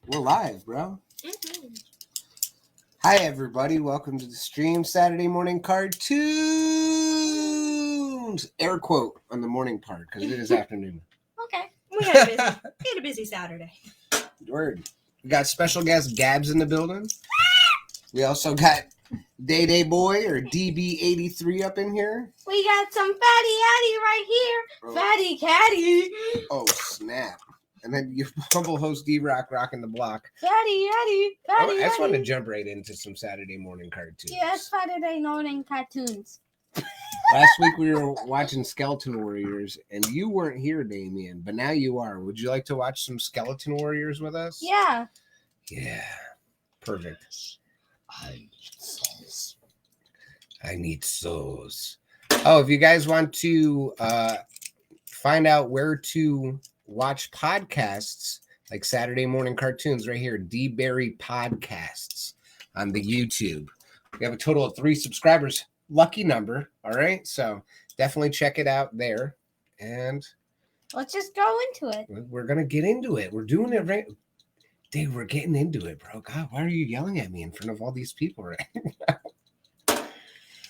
We're live, bro. Mm-hmm. Hi, everybody. Welcome to the stream. Saturday morning cartoons. Air quote on the morning part because it is afternoon. Okay. We had a busy Saturday. Word. We got special guest Gabbs in the building. We also got Day Boy or DB83 up in here. We got some Fatty Atty right here. Oh. Fatty Catty. Oh, snap. And then your humble host D-Rock rocking the block. Fatty Atty. I just want to jump right into some Saturday morning cartoons. Yes, Saturday morning cartoons. Last week we were watching Skeleton Warriors, and you weren't here, Damien, but now you are. Would you like to watch some Skeleton Warriors with us? Yeah. Yeah. Perfect. I need souls. Oh, if you guys want to find out where to watch podcasts like Saturday morning cartoons, right here, D Berry Podcasts on the YouTube. We have a total of 3 subscribers. Lucky number. All right. So definitely check it out there. And let's just go into it. We're going to get into it. We're doing it right. Dave, we're getting into it, bro. God, why are you yelling at me in front of all these people right now?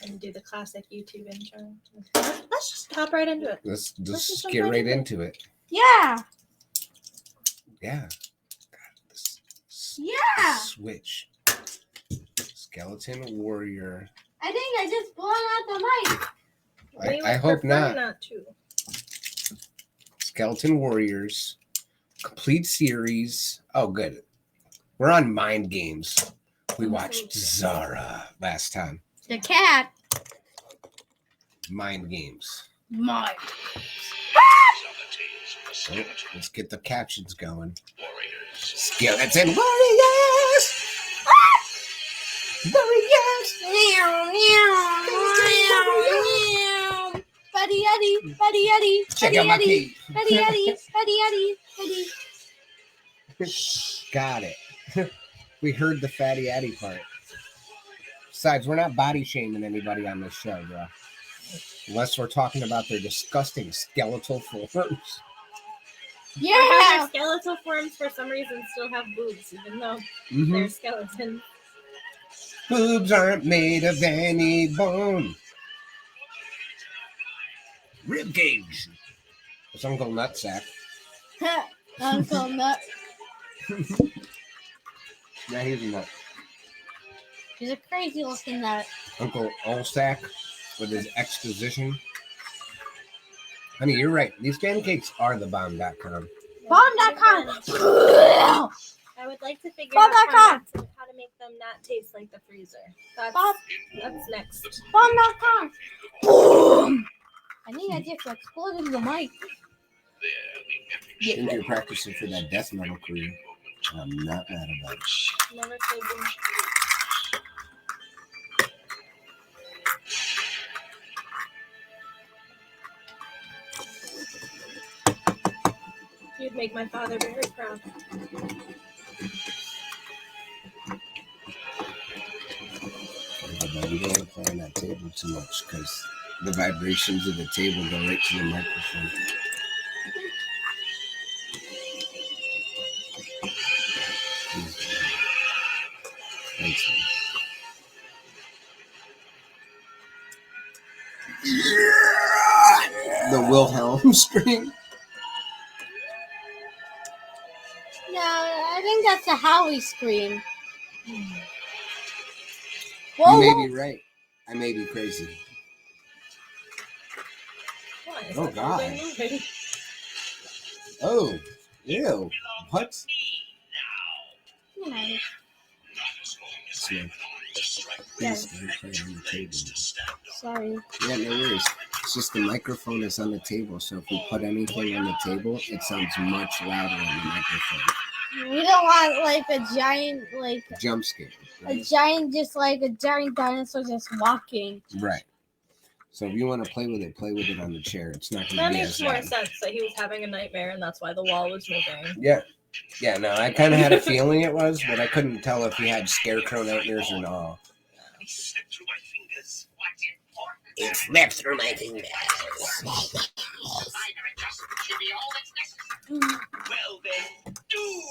And do the classic YouTube intro. Let's just hop right into it. Let's just get right into it. Yeah. Yeah. Yeah. Switch. Skeleton Warrior. I think I just blown out the mic. I hope not. Not to. Skeleton Warriors. Complete series. Oh, good. We're on Mind Games. We watched Zara last time. The cat. Mind Games. My. Oh, let's get the captions going. Skeleton Warriors! Warriors! Fatty Atty, Fatty Atty, Check out my key. Fatty Atty, Fatty Atty, Fatty. Got it. We heard the Fatty Atty part. Besides, we're not body shaming anybody on this show, bro. Unless we're talking about their disgusting skeletal forms. Yeah, their skeletal forms for some reason still have boobs, even though they're skeleton. Boobs aren't made of any bone. Rib cage. It's Uncle Nutsack. Uncle Nut. Yeah, he's a nut. He's a crazy looking nut. Uncle Allsack with his exposition. Honey, you're right. These pancakes are the bomb.com. Bomb.com. I would like to figure out how to make them not taste like the freezer. That's next. Bomb.com. Boom. I think I just exploded the mic. I think you're practicing for that death metal career. I'm not mad about it. Never played them. You'd make my father very proud. But we don't want to play on that table too much because the vibrations of the table go right to the microphone. Thanks, man. The Wilhelm scream. No, I think that's the Howie scream. You may be right. I may be crazy. Oh, God. Oh, ew. What? Yeah. Sorry. Yeah, no worries. It's just the microphone is on the table, so if we put anything on the table, it sounds much louder on the microphone. We don't want like a giant, like jump scare. Right? A giant dinosaur just walking. Right. So if you want to play with it on the chair. It's not going to That be makes more sense that he was having a nightmare and that's why the wall was moving. Yeah. Yeah, no, I kind of had a feeling it was, but I couldn't tell if he had scarecrow nightmares or not. It slipped through my fingers. Well then, do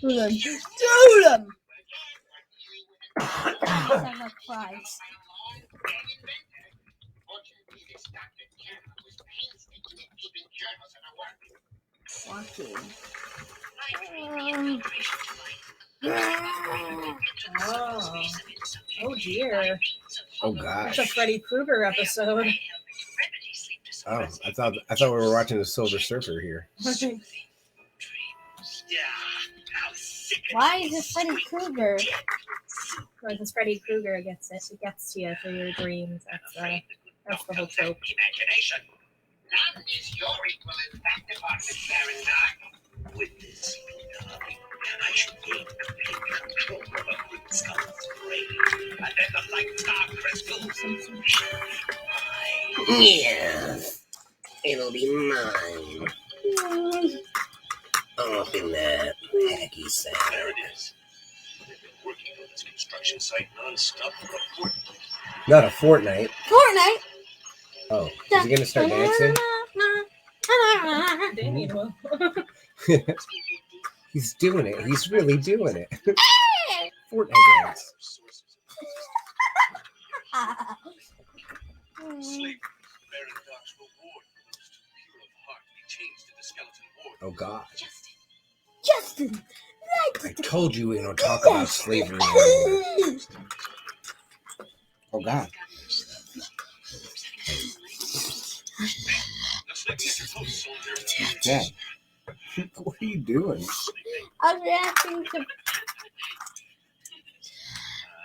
them. Shoot him! Have a prize. Walking. Oh dear. Oh It's a gosh. Freddy Krueger episode. Oh, I thought we were watching the Silver Surfer here. Why is it Freddy Krueger? Because Freddy Krueger gets it. It gets to you through your dreams. That's the whole trope. None is your equal in that department, Baron Dark. With this, I should gain control of a good skull's brain, and then the light star crystals. Yeah, it'll be mine. Open that hacky sack. There it is. They've been working on this construction site non-stop for a fortnight. Not a fortnight. Fortnite. Oh, is he gonna start dancing? Danny will. He's doing it. He's really doing it. Fortnite dance. Slave, Baron Dark's reward for those too pure of heart to be changed into skeleton ward. Oh God! Justin. I told you we don't talk about slavery anymore. Oh God! Looks like Mr. Post soldier. Dad, what are you doing? I'm reacting to.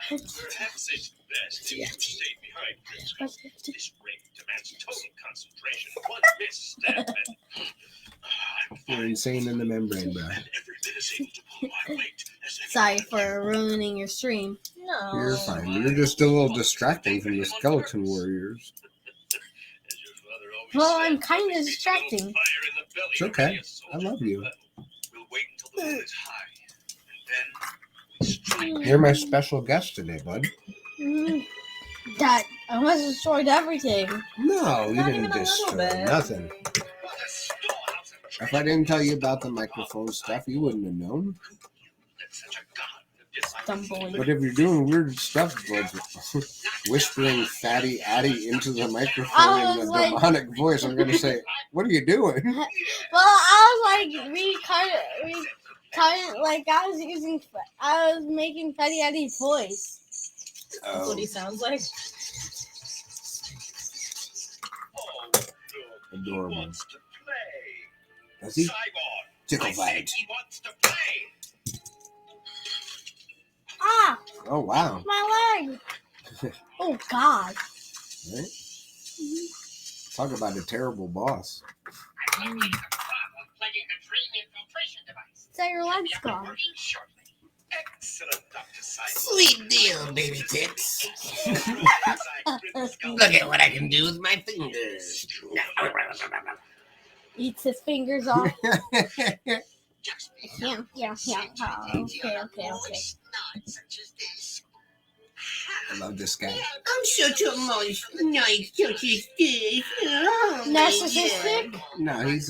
Perhaps it's best if you stay behind, Prince. This ring demands total concentration. One misstep and You're insane in the membrane, bro. every bit is able to pull my weight as if Sorry for ruining your stream. No. You're fine. You're just a little distracting from the skeleton warriors. as your father always Well, said, I'm kind of "Fire in distracting. the belly It's of okay. a I soldier." love you. We'll wait until the moon is high, and then we strike. You're my special guest today, bud. That I almost destroyed everything. No, you Not didn't even a little destroy bit. nothing. What a storehouse of If I didn't tell you about the microphone stuff, you wouldn't have known. Let such a god of dishonest Stumbling. But if you're doing weird stuff, like whispering Fatty Atty into the microphone I in a was like- demonic voice, I'm gonna say, "What are you doing?" Well, I was like, I was making Fatty Atty's voice. That's what he sounds like. Oh, no, Adorable. he wants to play. Does he? Cyborg, Tickle I said fight. he wants to play. Ah, Oh wow! my leg. Oh God. Right? Talk about a terrible boss. I'm looking at the problem plugging the dream infiltration device. So your leg's It'll be gone. working shortly. Excellent, Dr. Cyborg. Sweet deal, baby tits. As I grip the skull. Look at what I can do with my fingers. Eats his fingers off. Just Yeah. Okay. I love this guy. I'm such a nice Narcissistic. No, he's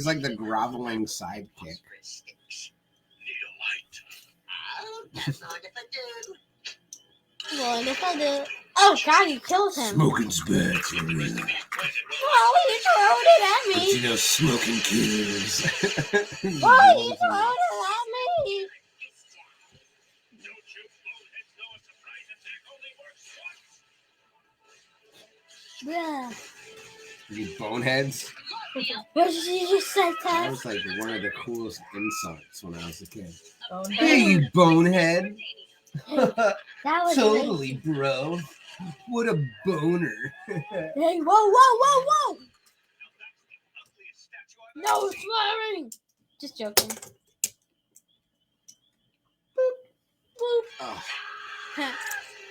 like the groveling sidekick. Need a light. What if I do? Oh God, you killed him. Smoking's bad. Oh, you thrown it at But me. you know, smoking kills. Oh, you thrown it at me. Don't you boneheads know a surprise attack only works once? Yeah. You boneheads. What did you just say, That Ted? was like one of the coolest insults when I was a kid. Bonehead. Hey, you bonehead. That was Totally, bro. What a boner. Hey, whoa! Ugliest statue I've No swearing. Just joking. Boop. Oh,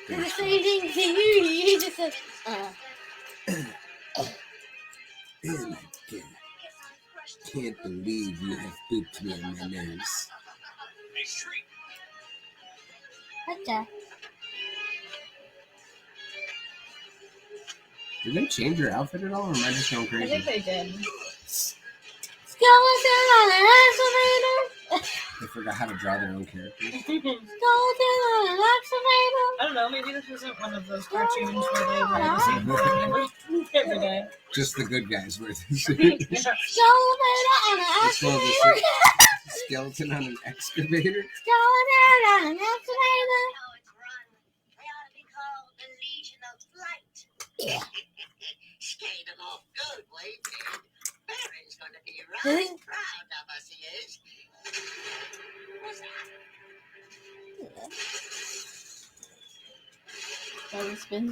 Did the same thing to you. You just said, oh my God. Can't believe you have pooped me on my nose. Hey, Shriek. Okay. Did they change your outfit at all, or am I just going I crazy? think they did. Skeleton on an excavator. If forgot how to draw their own characters. I don't know. Maybe this wasn't one of those cartoons where they wear the same thing every day. Just the good guys wear this. Skeleton on an excavator. Scared them off good, wait. Barry's gonna be right proud of us, he is. What's that? That was been.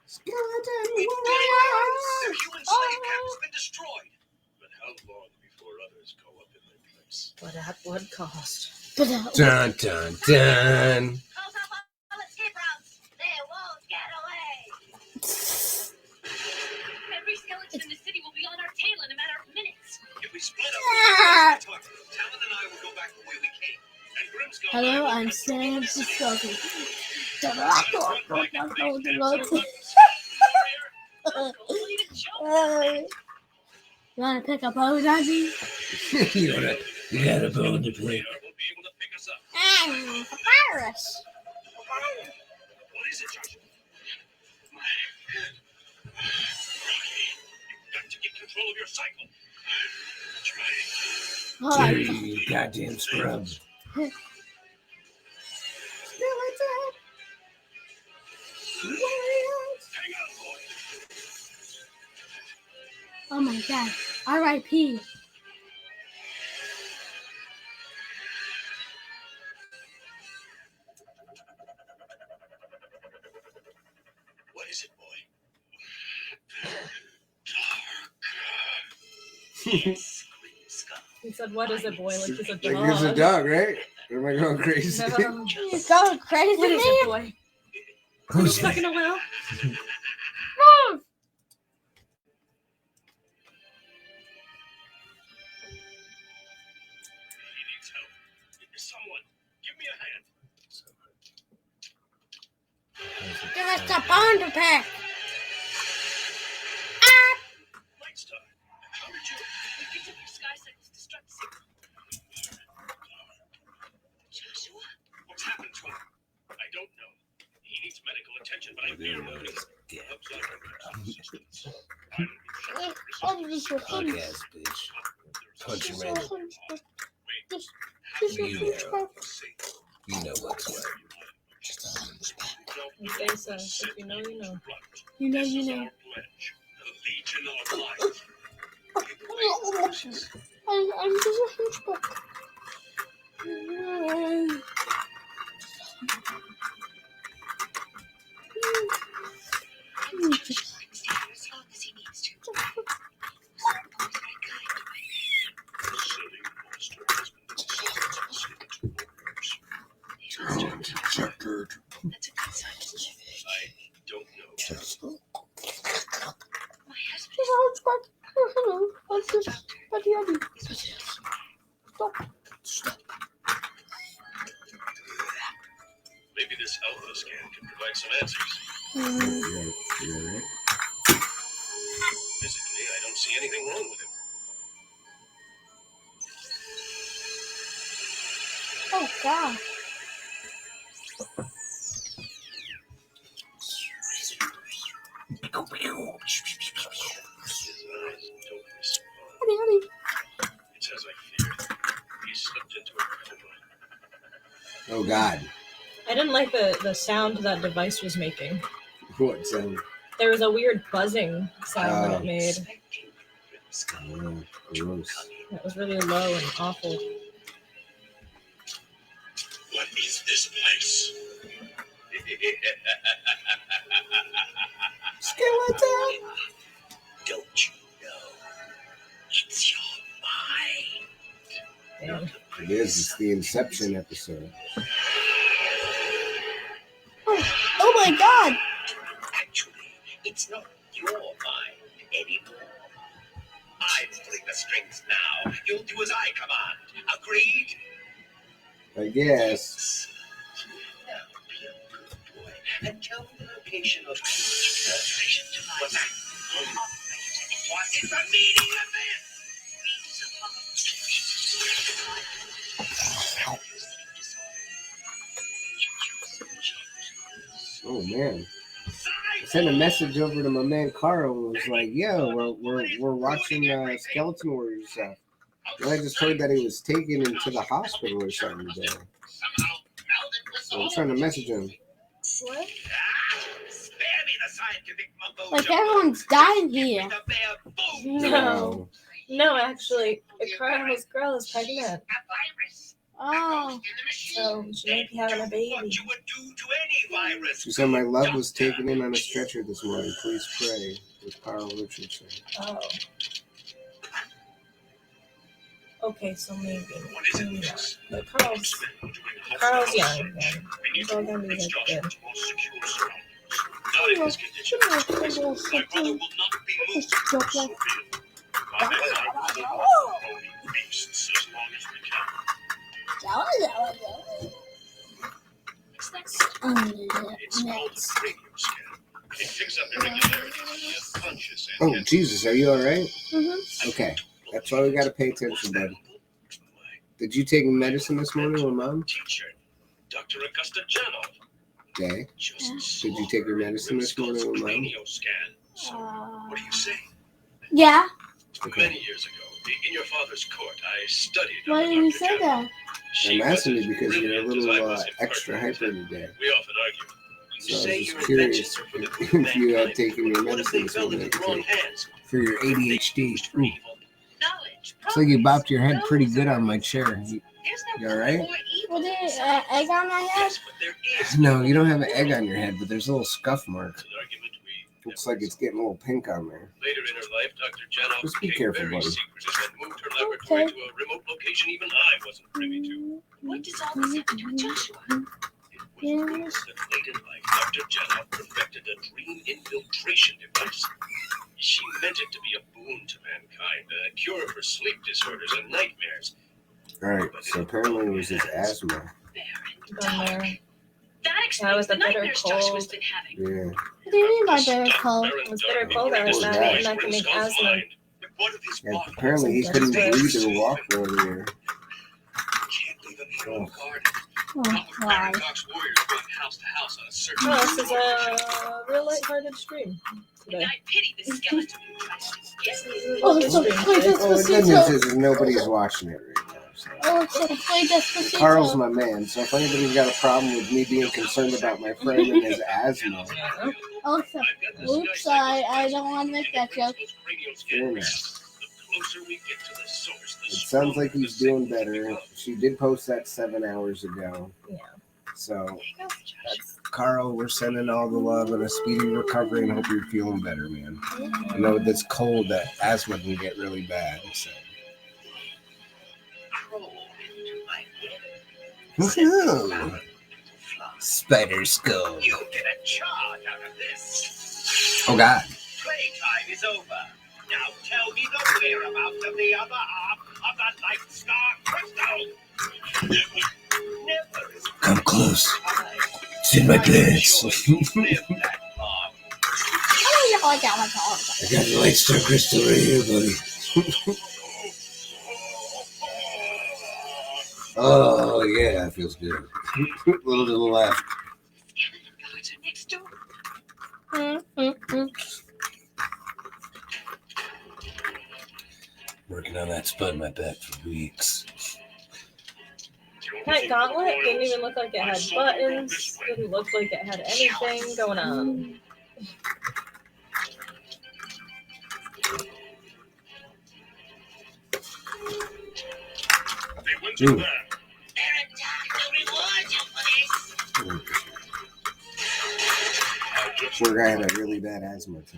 Skeleton warriors! The human slave camp's been destroyed. But how long before others go up in their place? But at what cost? Dun dun dun. Close up all the skip routes. They won't get away. Every skeleton in the city will be on our tail in a matter of minutes. If we split up, Talon and I will go back the way we came. And Grimskull Hello, and I will I'm return to Sam the city. Discovery. You want to pick up O's, Ozzy? You got a bone to pick. Will be able to pick us up. Virus. What is it, Joshua? My head. Rocky, you've got to get control of your cycle. I'm trying. Dirty, you goddamn scrub. Hang on, boy. Oh my god. R.I.P. What is it, boy? Yes, Grimskull. He said, "What is it, boy?" Like he's a Like dog. it's a dog, right? Or am I going crazy? No. You're going crazy, What is man. it, boy? Who's Stuck in a well? Move. He needs help. Someone, give me a hand. Give us the bone to pick. Lightstar, how did you... We picked up your sky cycle's destruct signal. Joshua? What's happened to him? I don't know. He needs medical attention, but I fear what he's... Punk ass bitch. Punch him right in the... You know what's what. You say so. If you know, you know. You know, you know. The Legion of Light. I'm just a hunchback. As long as he needs to. Checkered. That's a good sign. I don't know. My husband She's a hunchback. Hello, I'm just Fatty Atty. Stop. Maybe this alpha scan can provide some answers. You're right. Physically, I don't see anything wrong with him. Oh god. His eyes don't respond. Fatty Atty. It's as I feared. He slipped into a coma. Oh God. I didn't like the sound that device was making. What sound? There was a weird buzzing sound that it made. Expecting Grimskull Oh, gross. It was really low and awful. What is this place? Skeleton! Don't you know? It's your mind. Damn. It is. It's the Inception episode. Oh my god. Actually, it's not your mind anymore. I'm pulling the strings now. You'll do as I command. Agreed? I guess. Now be a good boy and tell me the location of what's that? What is the meaning of this? Oh man. I sent a message over to my man Carl and was like, "Yo, we're watching Skeleton Warriors stuff." And I just heard that he was taken into the hospital or something today. So I'm trying to message him. What? Like everyone's dying here. No, actually, this girl is pregnant. Oh. So she might be having a baby. She said my love was taken in on a stretcher this morning. Please pray with Carl Richardson. Oh. Okay, so maybe not. But Carl's young. Then. He's all gonna be like good. Oh, Jesus, are you all right? Mm-hmm. Okay, that's why we got to pay attention, buddy. Did you take medicine this morning with Mom? Dr. Augusta Janov. Okay. Did you take your medicine this morning with Mom? What do you say? Yeah. Many years ago, in your father's court, I studied. Why did you say that? I'm asking you because you're a little extra hyper today. We often argue. So I was just curious if you had taken your medicine this morning for your ADHD. Ooh. Looks like you bopped your head pretty good on my chair. You all right? Was there egg on my head? No, you don't have an egg on your head, but there's a little scuff mark. Looks like it's getting a little pink on there. Later in her life, Dr. Janov Just be became careful, very buddy. secretive and moved her laboratory to a remote location even I wasn't privy to. What does all this have to do with Joshua? It was rumors that late in life, Dr. Janov perfected a dream infiltration device. She meant it to be a boon to mankind, a cure for sleep disorders and nightmares. All right, so apparently it was his asthma. Gone there. That That explains was the the bitter nightmares Joshua's cold. been having. Yeah. What do you mean by bitter cold? It's bitter cold outside, and that can make asthma. Yeah, apparently he couldn't breathe or walk earlier. Oh. Oh, wow. Oh, this is a real lighthearted stream And today. I pity the skeleton who tries to This get me. is a Oh, good so stream play today. Oh, the good news is nobody's watching it right now. So. Oh, so play Despacito. Carl's my man, so if anybody's got a problem with me being concerned about my friend and his asthma, Oh, so, oops, I don't want to make that joke. fair enough. It sounds like he's doing better. She did post that 7 hours ago. Yeah. So, Carl, we're sending all the love and a speedy recovery and hope you're feeling better, man. I know with this cold that asthma can get really bad. So. Woohoo! Spider skull. You get a charge out of this. Oh, God. Playtime is over. Now tell me the whereabouts of the other half of the Light Star Crystal. Never is Come close. It's in my pants. I got the Light Star Crystal right here, buddy. Oh, yeah, that feels good. A little to the left. Next door. Working on that spud in my back for weeks. That gauntlet didn't even look like it had buttons. Didn't look like it had anything going on. Ooh. Poor guy had a really bad asthma too.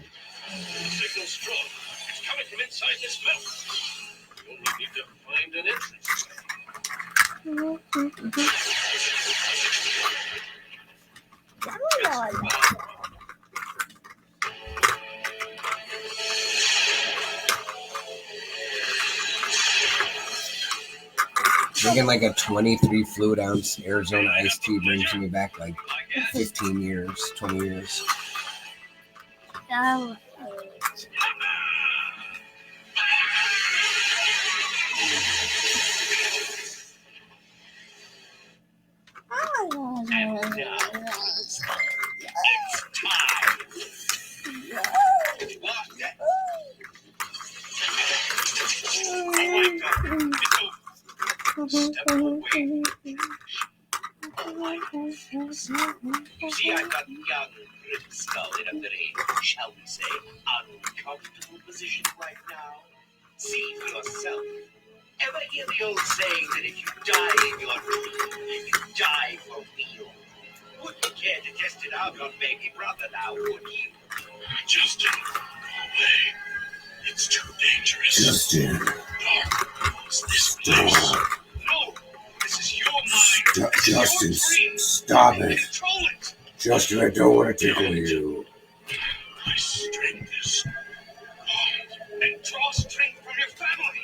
Signal strong. It's coming from inside this mountain. You only need to find an entrance. Drinking like a 23 fluid ounce Arizona iced tea brings me back like 15 years, 20 years. Oh. Step away. You see, I've got young Skull in a very, shall we say, uncomfortable position right now. See for yourself. Ever hear the old saying that if you die in your dream, you die for real? Wouldn't care to test it out on baby brother now, would you? Justin, go away. It's too dangerous. Justin. This place. No, this is your mind. Justin, your dream. stop it. Control it. Justin, I don't want to tickle you. My strength is and draw strength from your family.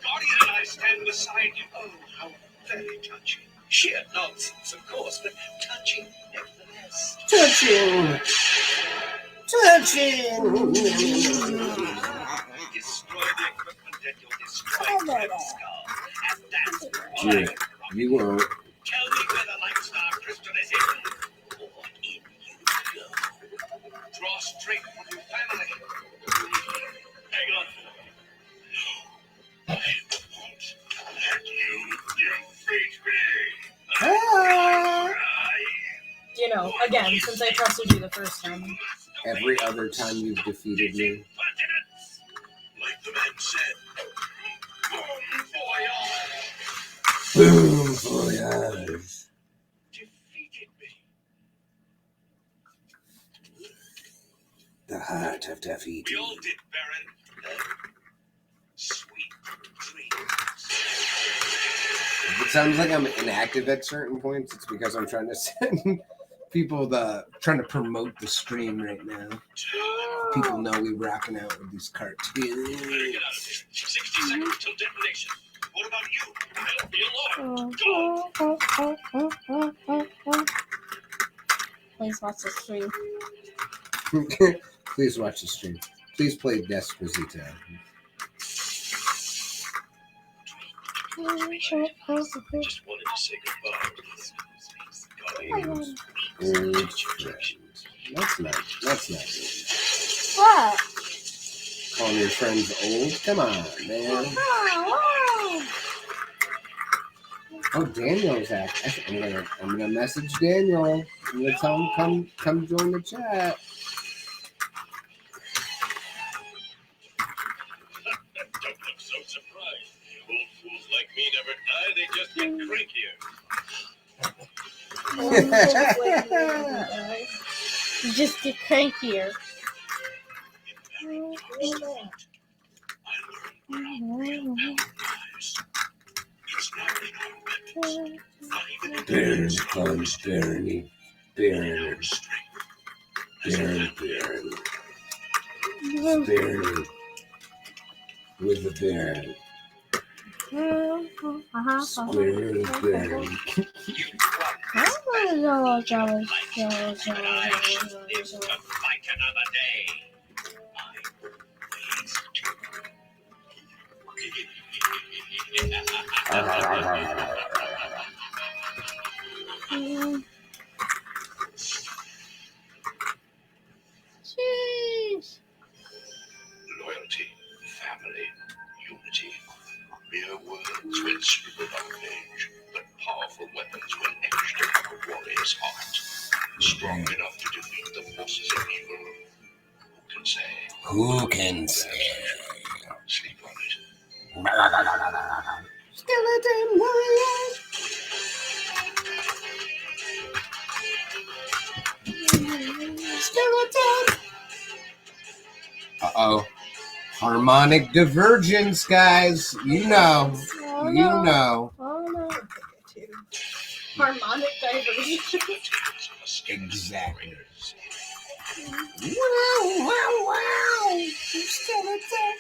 Guardian and I stand beside you. Oh, how very touching. Sheer nonsense, of course, but touching nevertheless. Touching. Destroy the equipment and you'll destroy the skull. And that's Yeah, you won't. Tell me where the Light Star crystal is hidden. Or in you go. Draw strength from your family. Hang on. No, I won't let you defeat me. You know, again, since I trusted you the first time. Every other time you've defeated me. Like the man said, Boom, voyage. defeated me. The heart of defeat. We all did, Baron. Sweet dreams. If it sounds like I'm inactive at certain points, it's because I'm trying to send people trying to promote the stream right now. People know we rocking out with these cartoons. Better get out of here. 60 seconds till detonation. What about you? I'll be alone. Go! Please watch the stream. Please watch the stream. Please play Despacito. Just wanted to say goodbye. Guardians. Old friends. That's not good. What? Calling your friends old? Come on, man. Oh, Daniel's active. I'm gonna message Daniel. I'm gonna tell him come join the chat. Don't look so surprised. Old fools like me never die, they just get crankier. You just get crankier. I learned where our real power lies. It's not in our weapons, not even in the Baron hands of comes, Barony. Baron. our strength. Baron. Baron. With the Baron. Square the Baron. You live to fight another day. Loyalty, family, unity. Mere words when scribbled on a page, but powerful weapons when etched upon a warrior's heart. Strong enough to defeat the forces of evil. Who can say? Who can say? Sleep on it. Skeleton warriors. Skeleton. Uh-oh. Harmonic divergence, guys. You know. Harmonic diversion. Exactly. Wow. Skeleton.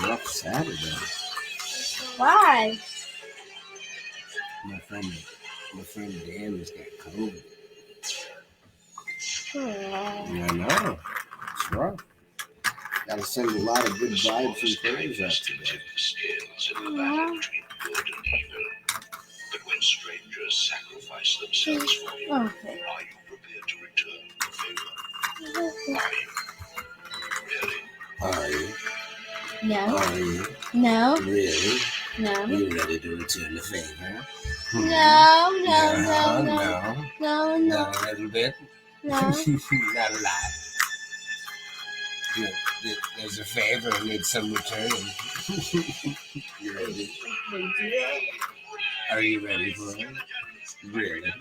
Rough Saturday. Why? My friend Dan has got COVID. I know. It's rough. Gotta send a lot of good vibes and prayers out today. But when strangers sacrifice themselves for you, Okay. are you prepared to return the favor? Are you? Really? Are you? No. Are you? No. Really? No. You ready to return the favor? No. No, a little bit. No. Not a lot. There's a favor and needs some returning. You ready? Are you ready for it? Really?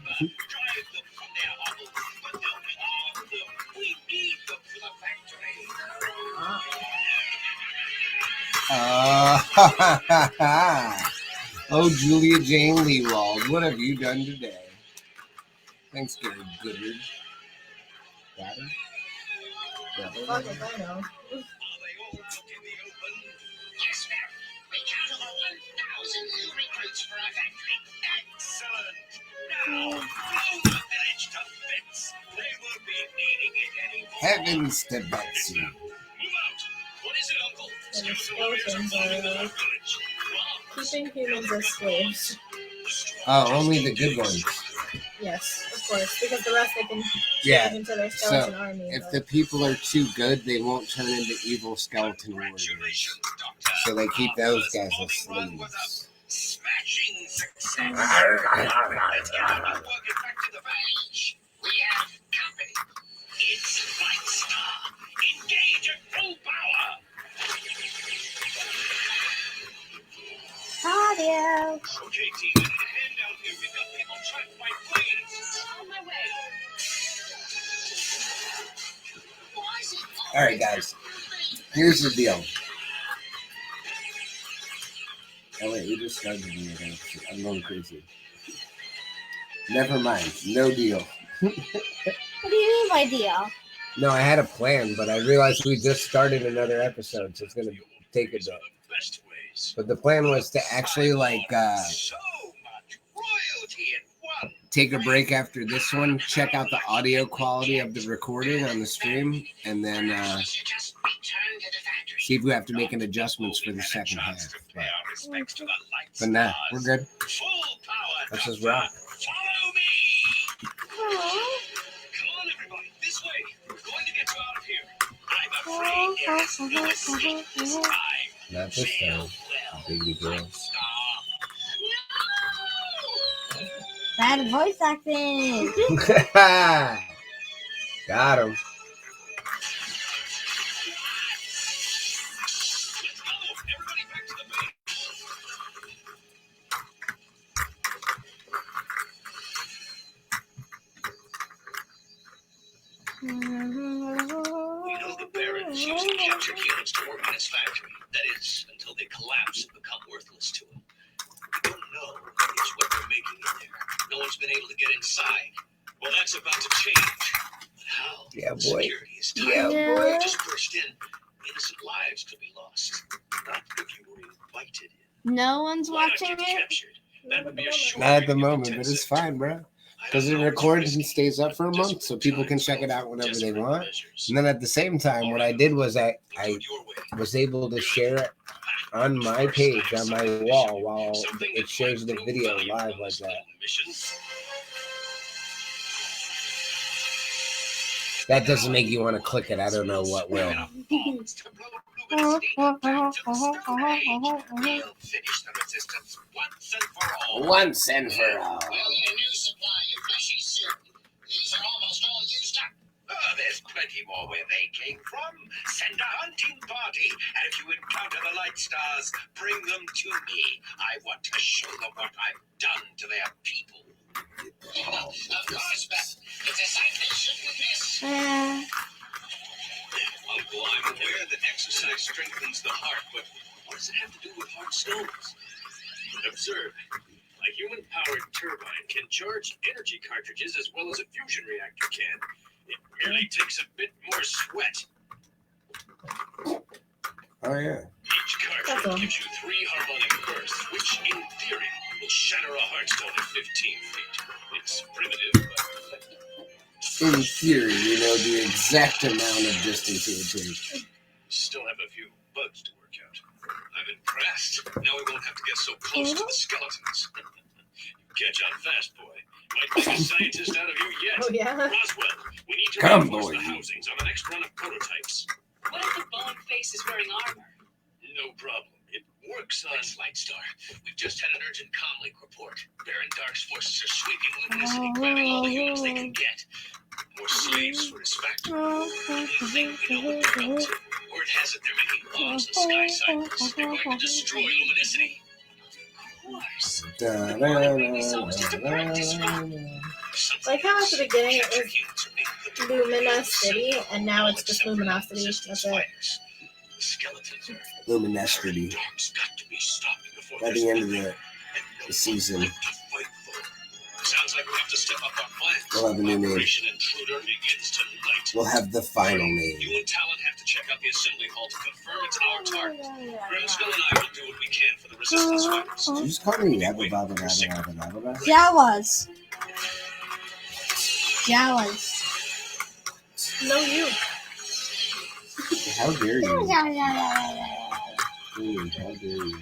Oh, Julia Jane Leewald, what have you done today? Thanks, Gary Goodard. Got it? Fuck if I know. Yes, ma'am. We count over 1,000 new recruits for our factory. Excellent. Now, blow the village to bits. They will be needing it anymore. Heavens to Betsy. Move out. What is it, Uncle? And the skeletons are keeping humans as slaves. Oh, only the good ones. Yes, of course, because the rest they can Yeah. turn into their So, skeleton army. if but- the people are too good, they won't turn into evil skeleton warriors. Congratulations, Doctor. So they keep those guys as slaves. Smashing success. Let's get everyone working back to the bench. We have company. It's White Star. Engage at full power. Audio. Okay, team, I need a hand out here. We've got people trapped by planes. On my way. Why is it All right, guys. Here's the deal. Oh, wait, we just started doing it. I'm going crazy. Never mind. No deal. What do you mean by deal? No, I had a plan, but I realized we just started another episode, so it's going to take a bit. best ways? But the plan was to actually, So much royalty in one. take a break after this one, check out the audio quality of the recording on the stream, and then Just return to the factory. see if we have to make an adjustments for the second half. But nah, we're good. Full power. Let's just rock. Follow me. Come on, everybody. This way. We're going to get you out of here. I'm afraid there is no escape this time. Not this time, baby girl. Bad voice acting. Got him. Let's go. Everybody back to the base. You know the Baron's using captured units to work on his factory. That is, until they collapse and become worthless to him. We don't know is what they're making in there. No one's been able to get inside. Well, that's about to change. But how? Yeah, boy. Security is tight. Yeah, boy. Just burst in. Innocent lives could be lost. Not if you were invited in. No one's Why not watching get it. captured? That would be a short Not at the period of moment, but it's intense fine, bro. I Because don't it know, it's records and risky. stays up for a month, so people can check it out whenever they want. And then at the same time, what I did was I was able to share it on my page, on my wall, while it shares the video live like that. That doesn't make you want to click it. I don't know what will. Once and for all. Well, your new supply of fishy soup. These are almost all used up. Oh, there's plenty more where they came from. Send a hunting party, and if you encounter the light stars, bring them to me. I want to show them what I've done to their people. Of course, but it's a sight they shouldn't miss. Uncle, I'm aware that exercise strengthens the heart, but what does it have to do with hard stones? Observe. A human-powered turbine can charge energy cartridges as well as a fusion reactor can. It merely takes a bit more sweat. Oh yeah. Each That's all. cartridge gives you 3 harmonic bursts, which, in theory, will shatter a heartstone at 15 feet. It's primitive, but In theory, you know the exact amount of distance it would take. still have a few bugs to work out. I'm impressed. Now we won't have to get so close to the skeletons. Catch on fast, boy. Might make a scientist out of you yet. Oh yeah. Roswell, we need to Come, reinforce boy. the housings on the next run of prototypes. What if the bone face is wearing armor? No problem. It works on Light Star. We've just had an urgent comlink report. Baron Dark's forces are sweeping Luminicity, grabbing all the humans they can get. More slaves for his factory. I think we know what they're up to. Word has it they're making bombs and sky cycles. They're going to destroy Luminicity. Of course. Da, All they bring me so was just a practice run. Like how at the beginning it was Luminosity, and now it's just Luminosity. That's it. Skeletons are Luminosity. Dark's got to be stopped before By the end of the season, Sounds like we have to step up our plans. we'll have a new name. Operation Intruder begins tonight. We'll have the final name. You and Talon have to check out the assembly hall to confirm it's our target. Grimskull and I will do what we can for the resistance fighters. Did you just call me Yabba Babba Babba Babba Babba Babba? Jawas. Jawas. No you. How dare you? Yeah, yeah, yeah, Ooh, how dare you?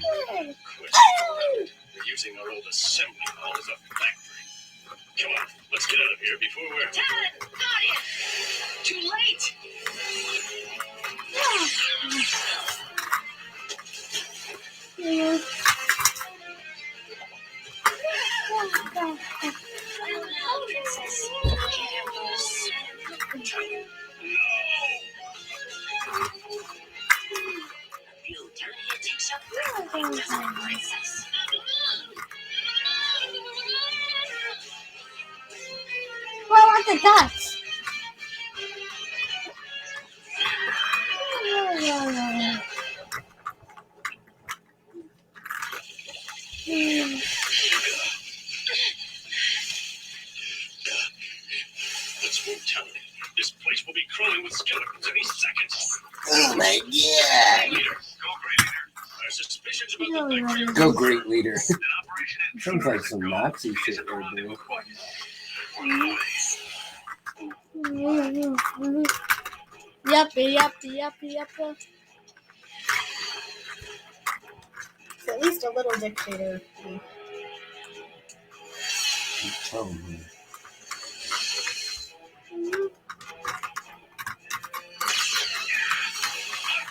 We're using our old assembly hall as a factory. Come on, let's get out of here before we're... Talon, not yet. Too late. yeah. Well, now, princess. Campus. You tell me it takes a break, doesn't it, princess? Well, I want the guts. Let's move, Talon. This place will be crawling with skeletons any second. Oh my god! Leader, go great leader. Our suspicions about the factory are Go, great leader. an operation in Sounds like some Nazi shit isn't the right rendezvous there. point. Run away. Yup. It's at least a little dictator. Tell me.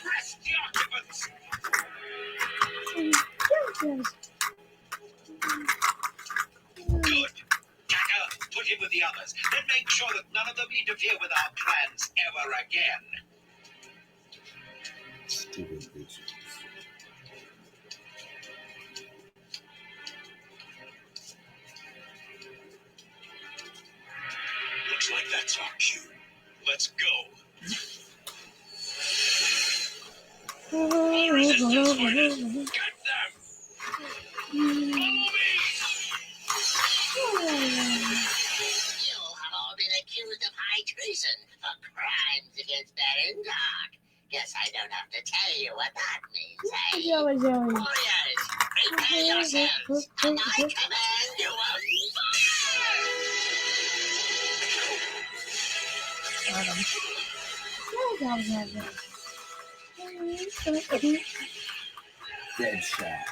Arrest the occupants. Good. Jacker, put him with the others. Then make sure that none of them interfere with our plans ever again. Stupid bitches. Looks like that's our cue. Let's go. All resistance fighters, get them. Follow me. You have all been accused of high treason for crimes against Baron Dark. Guess I don't have to tell you what that means, eh? Warriors, prepare yourselves, and I command you all Dead shot.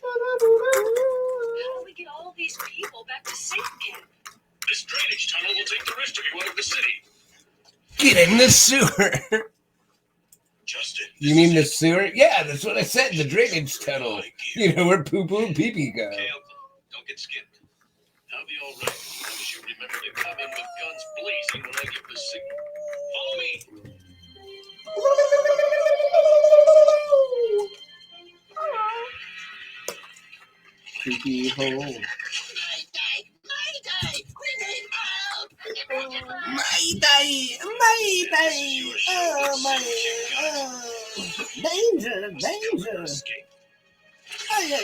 How do we get all these people back to safe camp? This drainage tunnel will take the rest of you out of the city. Get in the sewer. Justin. You mean the sewer? Yeah, that's what I said. The drainage tunnel. You know where poo poo and pee pee go. Kale, don't get skipped. I'll be all right as long as you remember to come in with guns blazing when I give the signal. Follow me. Creepy hole. Mayday! We need help! baby. Oh, money. Oh. Danger, danger. Oh, yeah.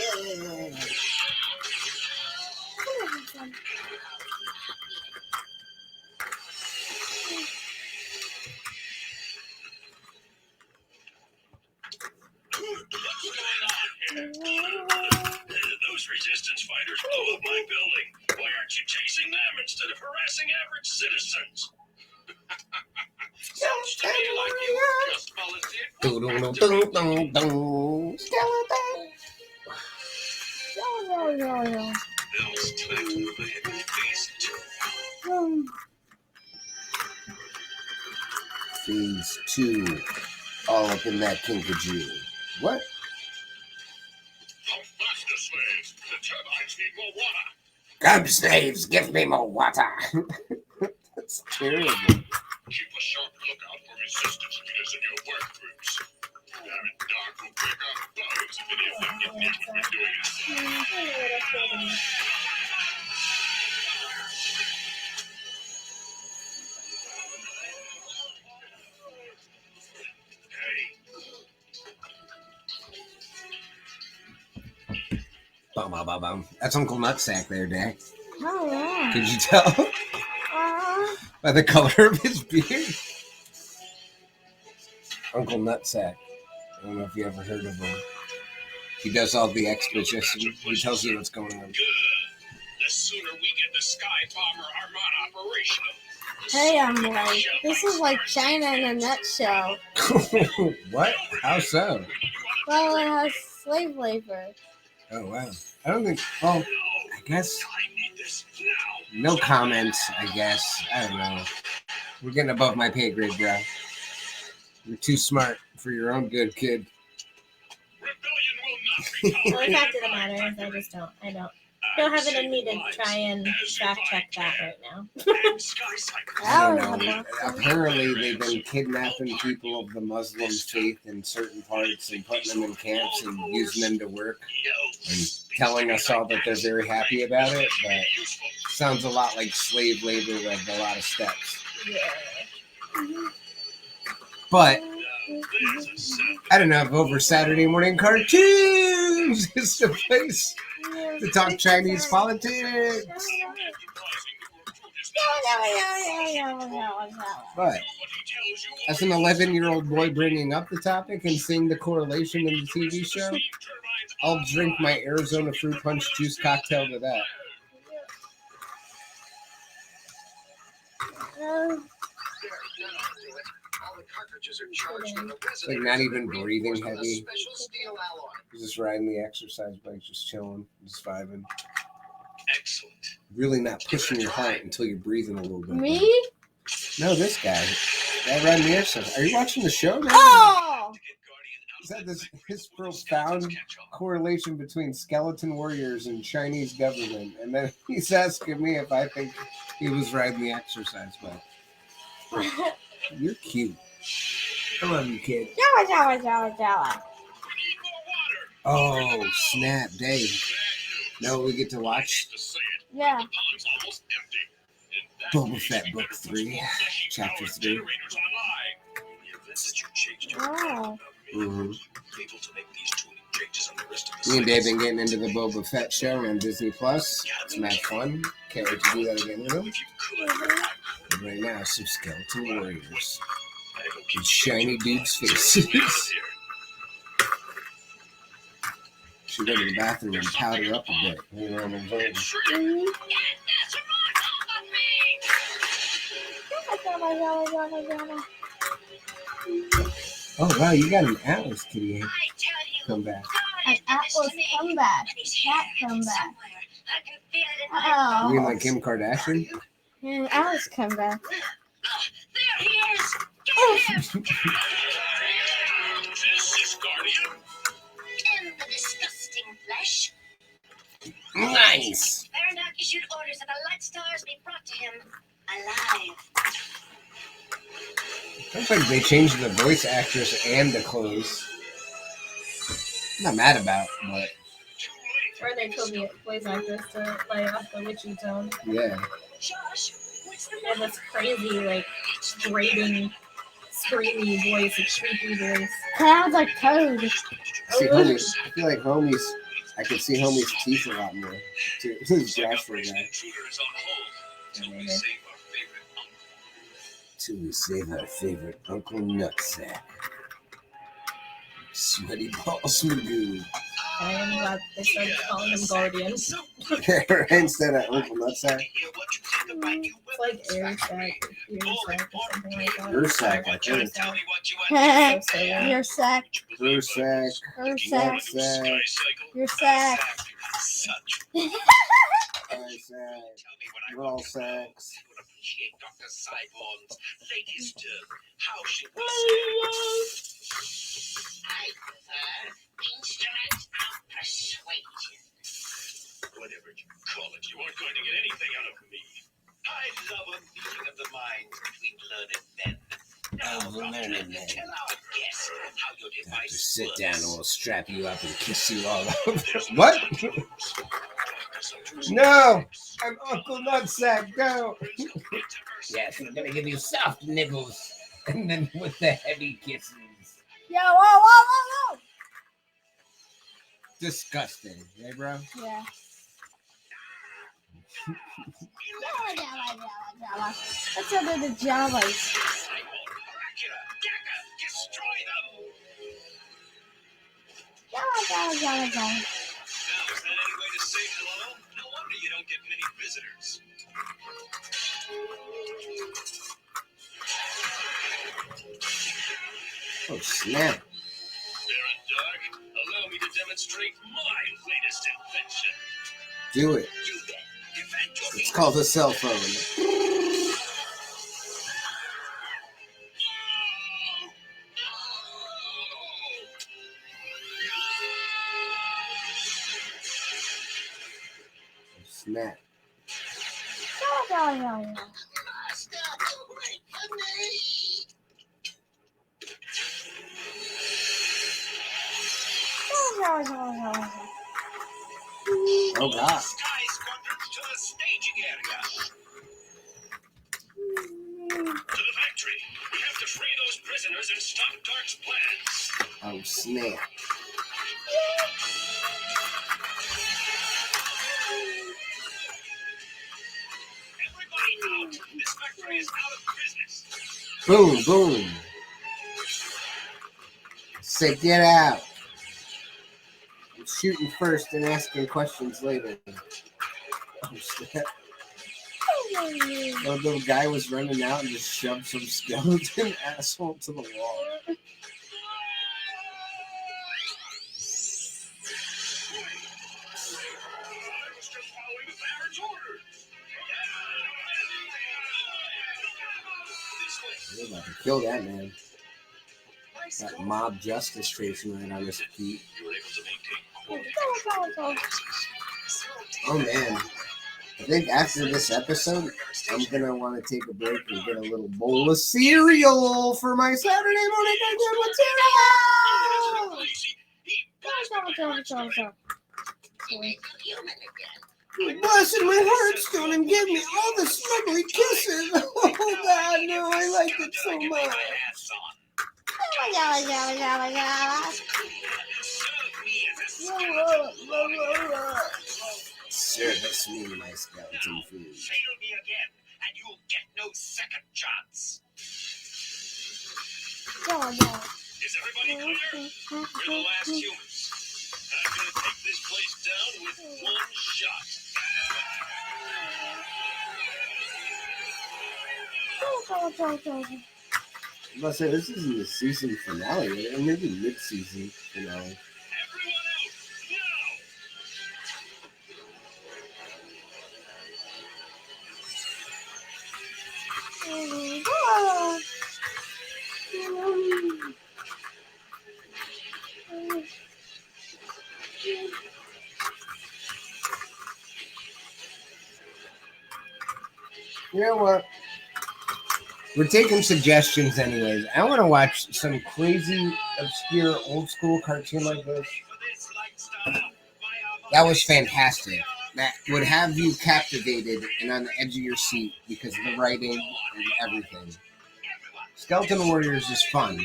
Those resistance fighters blew up my building. Why aren't you chasing them instead of harassing average citizens? Sounds to me like you just volunteered. Bill's time to move ahead with phase 2. Phase 2. All up in that kinkajou. What? How faster, slaves? The turbines need more water. Come, slaves, give me more water. That's terrible. Keep a sharp lookout for resistance leaders in your work groups. Darren Dark will break our bones if any of them get near what we're doing. Bum, bum, bum, bum. That's Uncle Nutsack there, Dak. Oh, yeah. Could you tell by the color of his beard? Uncle Nutsack. I don't know if you ever heard of him. He does all the exposition. He tells you what's going on. Good. The sooner we get the Sky Bomber Armada operational. Hey, I'm like, this is like China in a nutshell. What? How so? Well, it has slave labor. Oh, wow. I don't think... Well, I guess... No comments, I guess. I don't know. We're getting above my pay grade, bro. You're too smart for your own good, kid. Well, the fact of the matter is, I don't have it in me to try and fact check that right now. I don't know. Apparently, they've been kidnapping people of the Muslim faith in certain parts and putting them in camps and using them to work and telling us all that they're very happy about it. But sounds a lot like slave labor with a lot of steps. Yeah. But I don't know if over Saturday morning cartoons is the place to talk Chinese politics. But as an 11-year-old boy bringing up the topic and seeing the correlation in the TV show, I'll drink my Arizona fruit punch juice cocktail to that. It's like not even breathing heavy. Just riding the exercise bike, just chilling, just vibing. Excellent. Really not pushing your heart until you're breathing a little bit. Me? No, this guy. That riding the exercise. Are you watching the show now? Oh! Is that his profound correlation between skeleton warriors and Chinese government? And then he's asking me if I think he was riding the exercise bike. You're cute. I love you, kid. Jawa. Oh, snap, Dave. No, we get to watch Yeah. Boba Fett Book 3, Chapter 3. Oh. Mm-hmm. Me and Dave been getting into the Boba Fett show on Disney Plus. It's mad fun. Can't wait to do that again with him. And right now, some skeleton warriors with shiny dudes' faces. Should go to the bathroom and powder up a bit. You know what I'm saying? Oh, wow, you got an Atlas kitty come back. An Atlas comeback. Cat comeback. Oh. You mean like Kim Kardashian? An Atlas comeback. There he is! Get him! In the disgusting flesh. Nice! Barandak issued orders that the light stars be brought to him alive. Looks like they changed the voice actress and the clothes. I'm not mad about it, but Or they told the voice actress to lay off the witchy tone. yeah. Josh, we're And this crazy, like, grating, screamy voice, a creepy voice. Sounds like Toad. See, homies. I feel like homies. I can see homies' teeth a lot more. Too. This is Jasper guy. Till we save our favorite Uncle Nutsack. Sweaty balls Magoo. I am glad they started calling him Guardian. Instead of Uncle Nutsack. It's like air sack or something like that. Ursack, I think. Your sack. Ursack. Your sack. Nutsack. Your sack. We're all sacks. Dr. Cyborg's latest how should we say? I prefer instrument of persuasion. Whatever you call it, you aren't going to get anything out of me. I love a meeting of the minds between learned men. Now, learned men. Tell our guests how your device Just sit works. down and we'll strap you up and kiss you all over. What? No! I'm Uncle Nutsack, no! Yes, we're gonna give you soft nibbles. And then with the heavy kisses. Yo, whoa. Disgusting, hey bro? Yeah. Java. Let's go to the Javas. Destroy them! Java. Now, is that any way to say hello? No wonder you don't get many visitors. Oh snap. Darren Dark, allow me to demonstrate my latest invention. Do it. You then, defend your It's called a cell phone. Snap. Java. Master, awaken me! Oh god. Sky squadrons to the staging area. To the factory. We have to free those prisoners and stop Dark's plans. Oh snap. Everybody out! This factory is out of business. Boom, boom. Say get out. I'm shooting first and asking questions later. Oh snap. The little guy was running out and just shoved some skeleton asshole to the wall. We're about to kill that man. That mob justice tracing right on his feet. Oh man. I think after this episode, I'm gonna want to take a break and get a little bowl of cereal for my Saturday morning cartoon with cereal. Blessing my heartstone and give me all the snuggly kisses. Oh God, no, I like it so much. Service me my skeleton food. Fail me again, and you'll get no second chance. Is everybody clear? We're the last humans. I'm gonna take this place down with one shot. I'm about to say, this isn't the season finale, or maybe mid-season finale. Everyone out, now! You know what? We're taking suggestions anyways. I want to watch some crazy, obscure, old school cartoon like this. That was fantastic. that would have you captivated and on the edge of your seat because of the writing and everything. Skeleton Warriors is fun.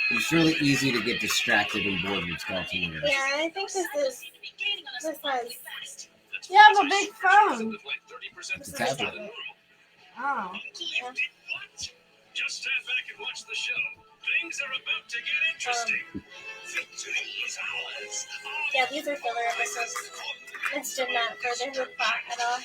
It's really easy to get distracted and bored with Skeleton Warriors. Yeah, I think this has. You have a big phone. It's a tablet. Oh. Yeah. Just stand back and watch the show. Things are about to get interesting. Victory is ours. Yeah, these are filler episodes. This did not further the plot at all.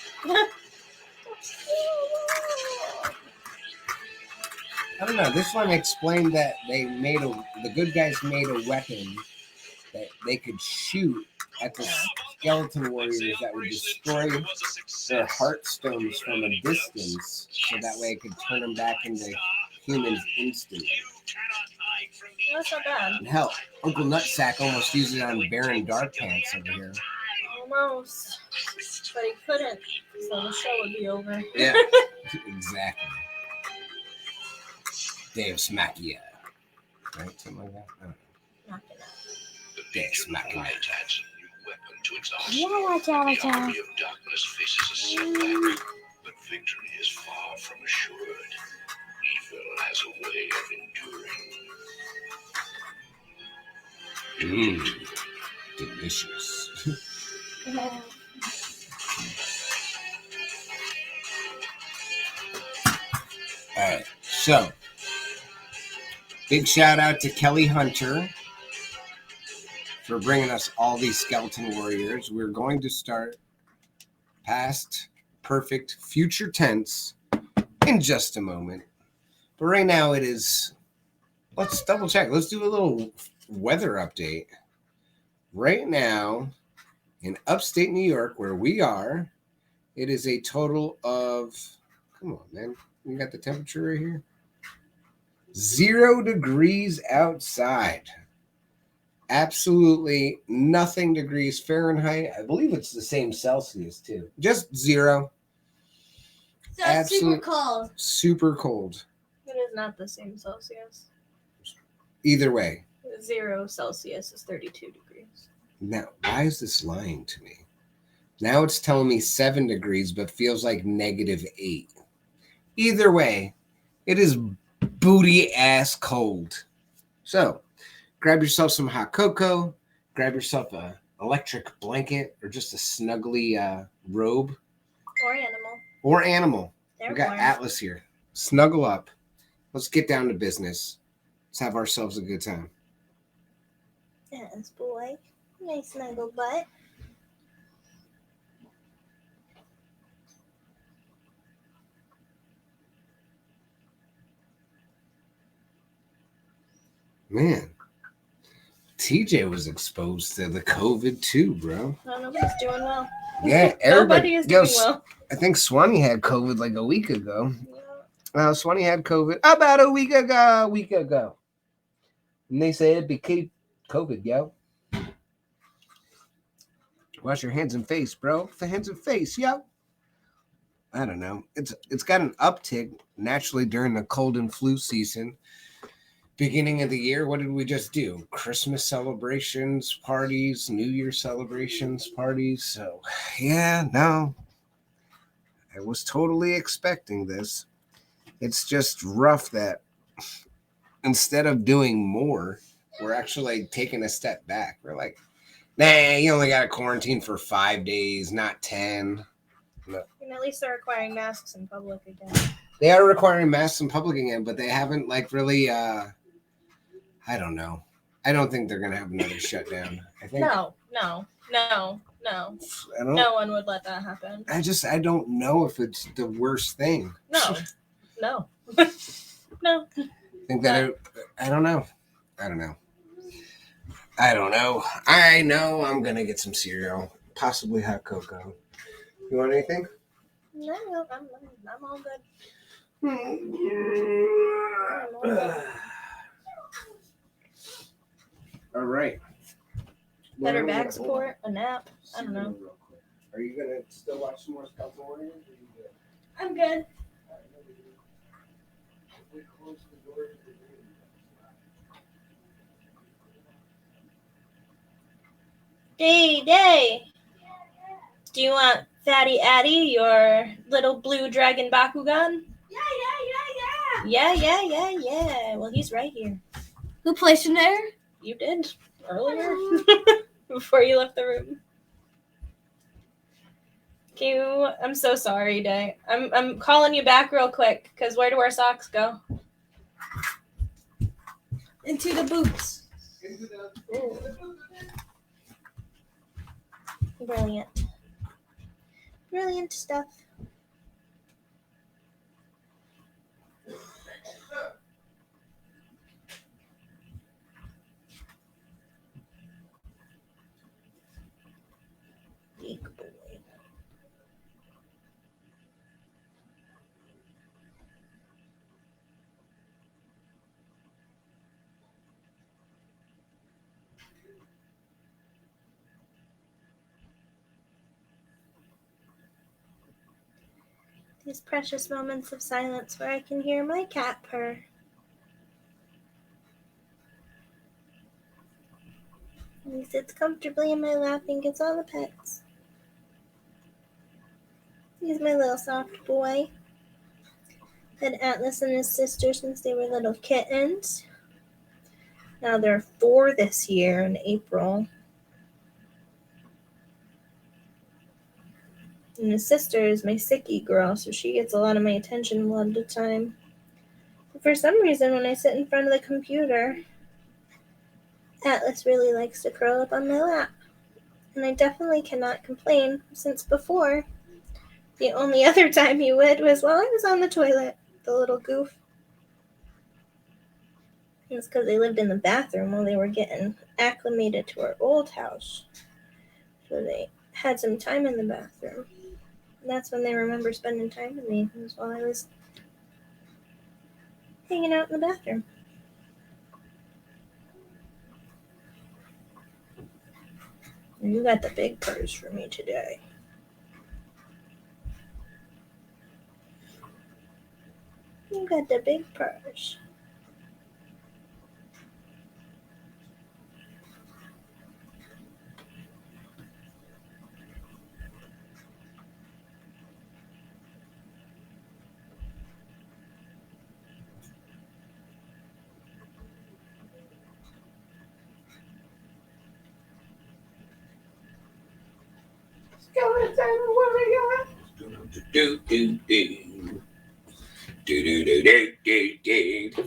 I don't know. This one explained that the good guys made a weapon that they could shoot at the Skeleton Warriors that would destroy their heartstones from a distance, so that way it could turn them back into humans instantly. That's not bad. And hell, Uncle Nutsack almost used it on Baron Dark Pants over here. Almost. But he couldn't, so the show would be over. Yeah, exactly. Deus Machina. Right? Something like that? I don't know. Knock it out. Deus Machina. Yeah. The army of darkness faces a setback, but victory is far from assured. Evil has a way of enduring. Delicious. All right, so big shout out to Kelly Hunter for bringing us all these Skeleton Warriors. We're going to start past perfect future tense in just a moment. But right now it is, let's double check. Let's do a little weather update. Right now in upstate New York, where we are, it is a total of, come on, man. You got the temperature right here? 0 degrees outside. Absolutely nothing degrees Fahrenheit. I believe it's the same Celsius too. Just 0. So it's super cold. Super cold. It is not the same Celsius. Either way. 0 Celsius is 32 degrees. Now, why is this lying to me? Now it's telling me 7 degrees, but feels like -8. Either way, it is booty ass cold. So, grab yourself some hot cocoa, grab yourself a electric blanket, or just a snuggly robe. Or animal. We They're got warm. Atlas here. Snuggle up. Let's get down to business. Let's have ourselves a good time. Yes, boy. Nice snuggle butt. Man, TJ was exposed to the COVID too, bro. No, nobody's doing well. Yeah, Nobody everybody is doing well. I think Swanee had COVID like a week ago. Yeah. Swanee had COVID about a week ago. And they said it'd be COVID, yo. Wash your hands and face, bro. The hands and face, yo. I don't know. It's got an uptick naturally during the cold and flu season. Beginning of the year, what did we just do? Christmas celebrations, parties, New Year celebrations, parties. So, yeah, no. I was totally expecting this. It's just rough that instead of doing more, we're actually like taking a step back. We're like, nah, you only got to quarantine for 5 days, not 10. No. And at least they're requiring masks in public again. They are requiring masks in public again, but they haven't like really, I don't know. I don't think they're going to have another shutdown. I think. No. No one would let that happen. I don't know if it's the worst thing. No. No. I think that I don't know. I know I'm going to get some cereal, possibly hot cocoa. You want anything? No, I'm all good. All right. Better back support, a nap. I don't know. Are you going to still watch some more Skeleton Warriors? Or are you good? I'm good. Day. Do you want Fatty Atty, your little blue dragon Bakugan? Yeah. Well, he's right here. Who placed him there? You did earlier before you left the room. I'm so sorry, Day. I'm calling you back real quick because where do our socks go? Into the boots. Ooh. Brilliant. Brilliant stuff. Big boy. These precious moments of silence where I can hear my cat purr. And he sits comfortably in my lap and gets all the pets. He's my little soft boy. Had Atlas and his sister since they were little kittens. Now they're 4 this year in April. And his sister is my sicky girl, so she gets a lot of my attention a lot of the time. But for some reason, when I sit in front of the computer, Atlas really likes to curl up on my lap. And I definitely cannot complain, since before, the only other time he would was while I was on the toilet, the little goof. And it's because they lived in the bathroom while they were getting acclimated to our old house. So they had some time in the bathroom. And that's when they remember spending time with me, was while I was hanging out in the bathroom. You got the big purse for me today. You got the big purse. Skeleton warrior. Do.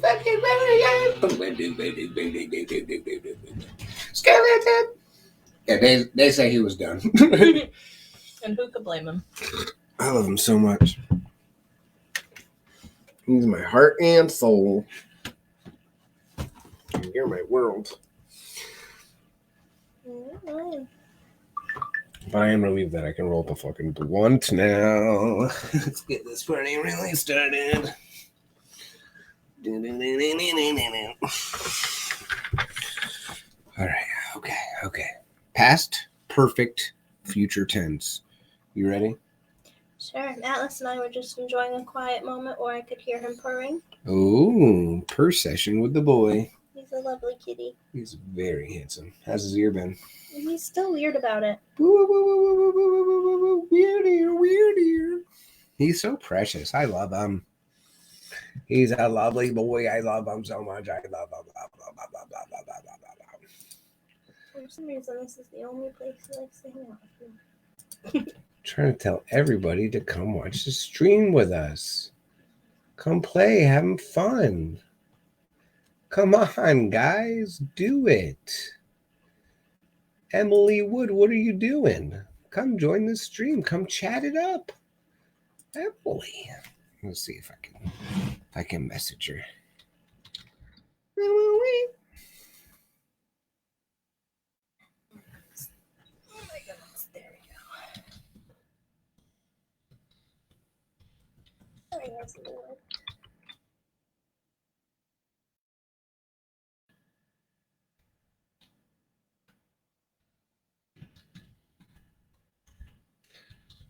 Fucking skeleton. Yeah, they say he was done. And who could blame him? I love him so much. He's my heart and soul. You're my world. Mm-hmm. But I am relieved that I can roll the fucking blunt now. Let's get this party really started. All right. Okay. Past perfect, future tense. You ready? Sure. Atlas and I were just enjoying a quiet moment where I could hear him purring. Oh, purr session with the boy. He's a lovely kitty. He's very handsome. How's his ear been? He's still weird about it. Weird ear. He's so precious. I love him. He's a lovely boy. I love him so much. I love him. For some reason, this is the only place he likes to hang out with me. Trying to tell everybody to come watch the stream with us. Come play, having fun. Come on, guys, do it. Emily Wood, what are you doing? Come join the stream. Come chat it up. Emily. Let's see if I can message her. Oh my goodness, there we go. Sorry, that's a little...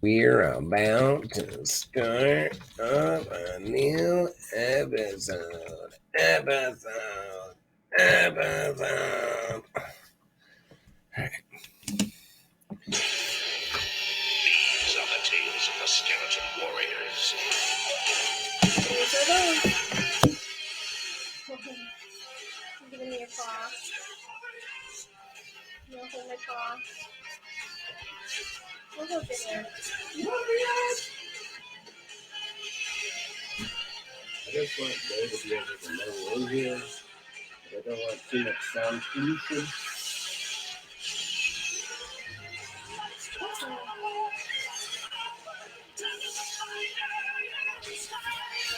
We're about to start up a new episode. All right. the cross. We'll go there. I just want there to be able to know in here. I don't want too much sound pollution.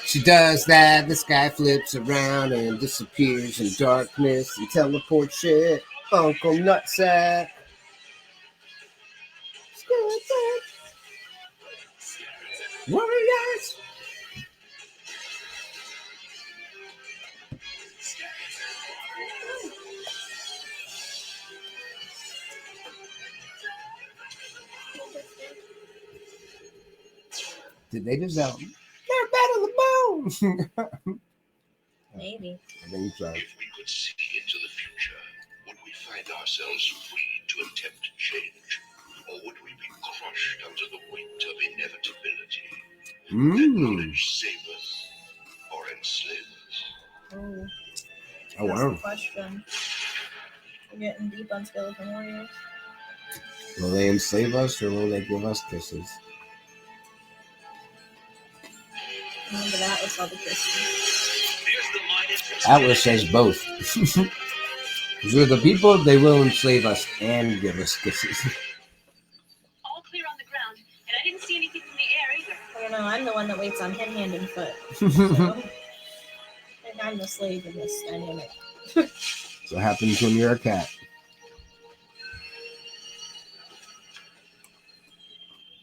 She does that, this guy flips around and disappears in darkness and teleports shit. Uncle Nutsack. Warriors! Did they just out? They're battle the bone! Maybe. I think so. If we could see into the future, would we find ourselves free to attempt change? Or would we be crushed under the weight of inevitability? That knowledge save us or enslave us? Oh, Oh, that's wow. the question. We're getting deep on Skeleton Warriors. Will they enslave us or will they give us kisses? Remember that was all the kisses. Atlas says both. Because we're the people, they will enslave us and give us kisses. All clear on the ground, and I didn't see anything from the air either. I don't know, I'm the one that waits on him hand and foot. So, I think I'm the slave in this dynamic. What happens when you're a cat?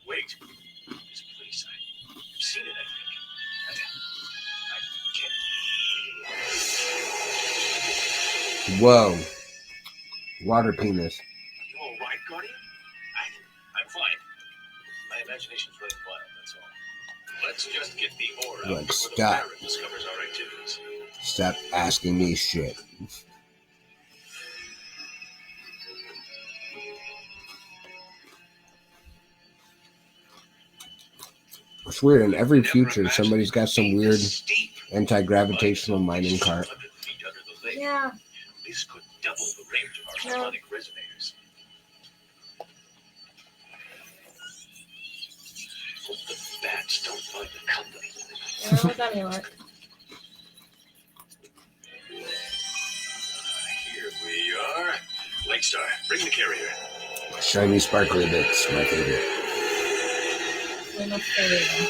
Wait. There's a place. I've seen it, I think. Whoa. Water penis. You all right, Guardian? I'm fine. My imagination's running wild, that's all. Let's just get the ore out Like, before the stop. Baron discovers our activities. Stop asking me shit. It's weird. In every future, somebody's got some weird anti-gravitational mining cart. Yeah. This could double the range of our sonic resonators. Hope the bats don't find the company. Yeah, with any luck. Here we are. Lakestar, bring the carrier. Shiny, sparkly bits, my favorite. We must go with them.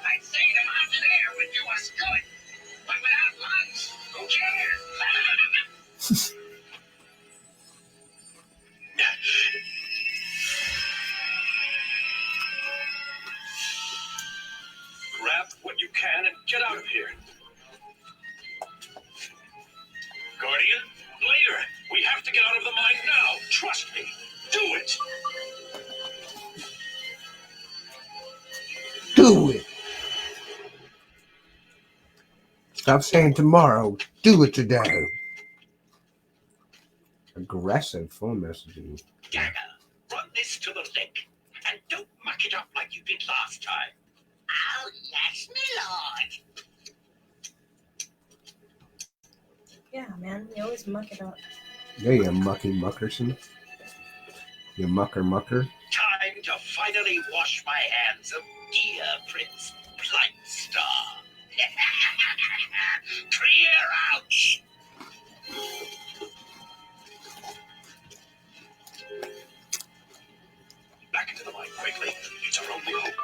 I'd say the mountain air would do us good, but without lungs, who cares? Grab what you can and get out of here. Guardian, later. We have to get out of the mine now. Trust me. Do it. Do it! Stop saying tomorrow. Do it today. Aggressive phone messaging. Dagger, run this to the lake. And don't muck it up like you did last time. Oh, yes, my lord. Yeah, man. You always muck it up. There you mucky muckerson. You mucker. Time to finally wash my hands of dear Prince Blightstar. Clear out! Back into the mine quickly. It's our only hope.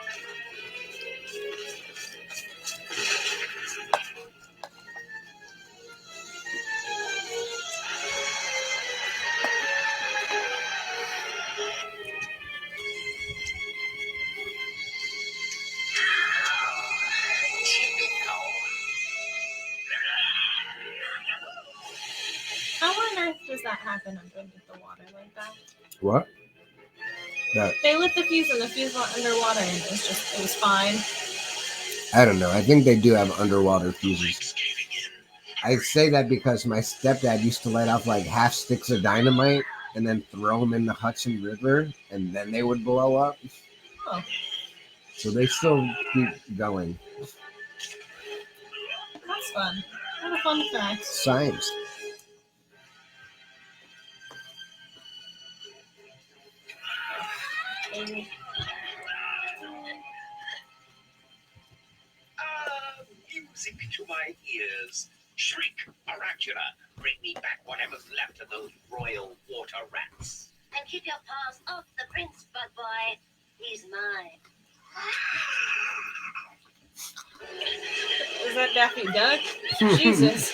How on earth does that happen underneath the water like that? What? That, They lit the fuse and the fuse went underwater and it was fine. I don't know. I think they do have underwater fuses. I say that because my stepdad used to light off like half sticks of dynamite and then throw them in the Hudson River and then they would blow up. Oh. So they still keep going. That's fun. What a fun fact. Science. Music to my ears. Shriek, Oracula, bring me back whatever's left of those royal water rats. And keep your paws off the prince, bud boy. He's mine. Is that Daffy Duck? Jesus.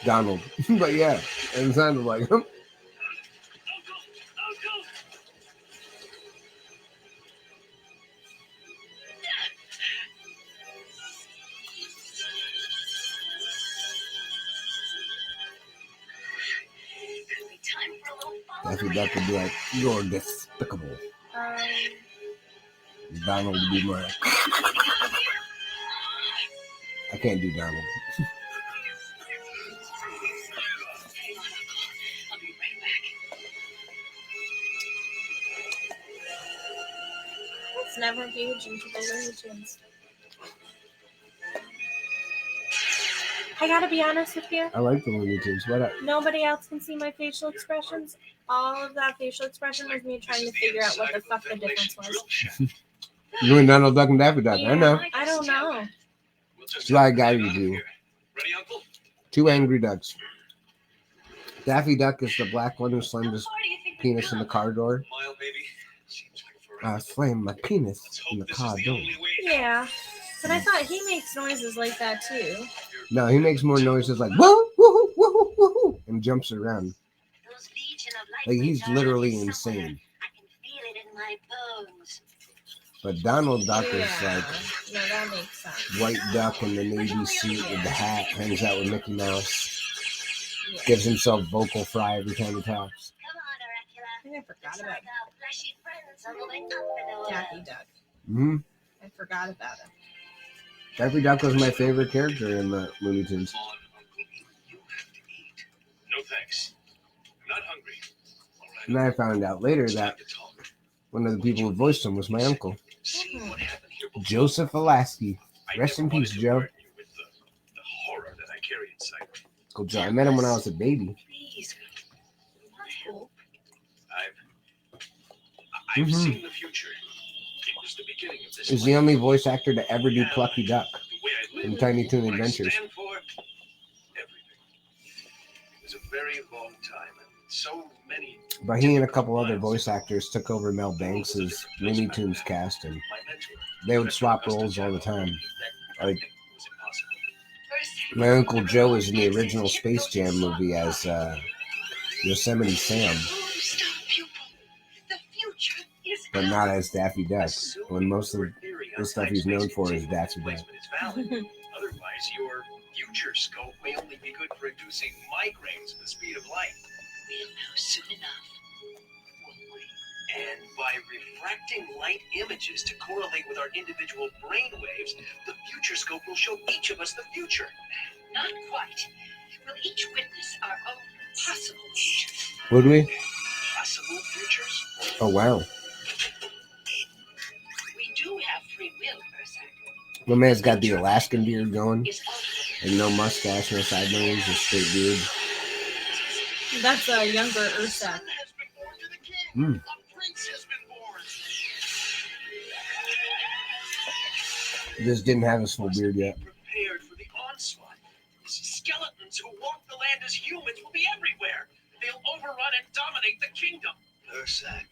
Donald. But yeah, it sounded like him. Daffy Duck would be like, you're despicable. Donald would be more like, I can't do Donald. Let's never engage into the Looney Tunes. I gotta be honest with you. I like the Looney Tunes. What up? Nobody else can see my facial expressions. All of that facial expression was me trying to figure out what the fuck the difference was. You and Donald Duck and Daffy Duck. I know. I don't know. That's why I got you do. Ready, Uncle? Two angry ducks. Daffy Duck is the black one who slammed his penis in the car door. Mile, baby. Seems like forever. I slammed my penis Let's in hope the this car is the door. only way. Yeah. But I thought he makes noises like that too. No, he makes more noises like woo, woo, woo, woo, and jumps around. Those legion of light Like he's rays are literally somewhere. insane. I can feel it in my bones. But Donald Duck is like No, that makes sense. white duck in the navy suit with the hat, hangs out with Mickey Mouse, gives himself vocal fry every time he talks. Come on, Oracula. I think I forgot Looks about like our fleshy friends are moving up in the world. Daffy Duck. Mm-hmm. I forgot about him. Daffy Duck was my favorite character in the Looney Tunes. Come on, Uncle. You have to eat. No thanks. I'm not hungry. All right. And I found out later It's time that to talk. one of the people who voiced him was my uncle, See what happened here before. Joseph Alasky. I Rest never in peace, wanted to Joe. burden you with the horror that I carry inside me. Uncle Joe. I met him when I was a baby. Please. What hope? I've Mhm. seen the future. It was the beginning of this. He's the only voice actor to ever do Plucky Duck The way I live, in Tiny Toon what I Adventures. stand for, everything. It was a very long time, and so many. But he and a couple other voice actors took over Mel Banks's Looney Tunes cast, and My mentor, they would swap roles all the time. that Like, was impossible. First, my Uncle Joe is in the original Space Jam movie as Yosemite Sam, Stop, pupil. The future is but not as Daffy Duck. Assuming When most of your theory the on stuff time he's known space for is continuum Daffy Duck. displacement is valid. Otherwise, your future scope may only be good for inducing migraines at the speed of light. We'll know soon enough. Won't we? And by refracting light images to correlate with our individual brain waves, the future scope will show each of us the future. Not quite. We'll each witness our own possible future. Would we? Possible futures? Oh, wow. We do have free will, Ursak. My man's got the Alaskan beard going, Is ultimately and no mustache, no sideburns, just straight beard. That's a younger A Ursa. son has been born to the king. Hmm. A prince has been born. Just didn't have his full beard yet. Prepared for the onslaught. Skeletons who walk the land as humans will be everywhere. They'll overrun and dominate the kingdom. Ursak.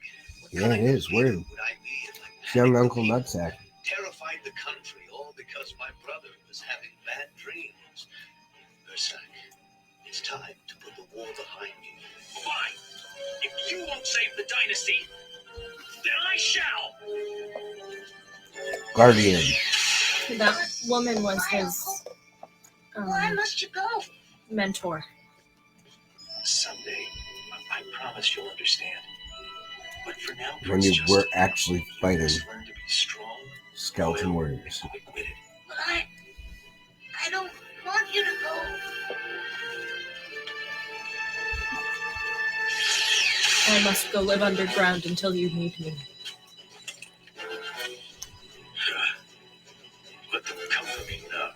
Yeah, it is weird. Would I be if I It's young Uncle Nutsack. terrified the country all because my brother was having bad dreams? Ursak, it's time to put the war behind you. Fine. If you won't save the dynasty, then I shall. Guardian. That woman was his why must you go? mentor. Someday, I promise you'll understand. But for now, When you just were actually fighting just learn to be strong, skeleton loyal, warriors. and quick-witted. But I don't want you to go. I must go live underground until you need me. Let them come for me now.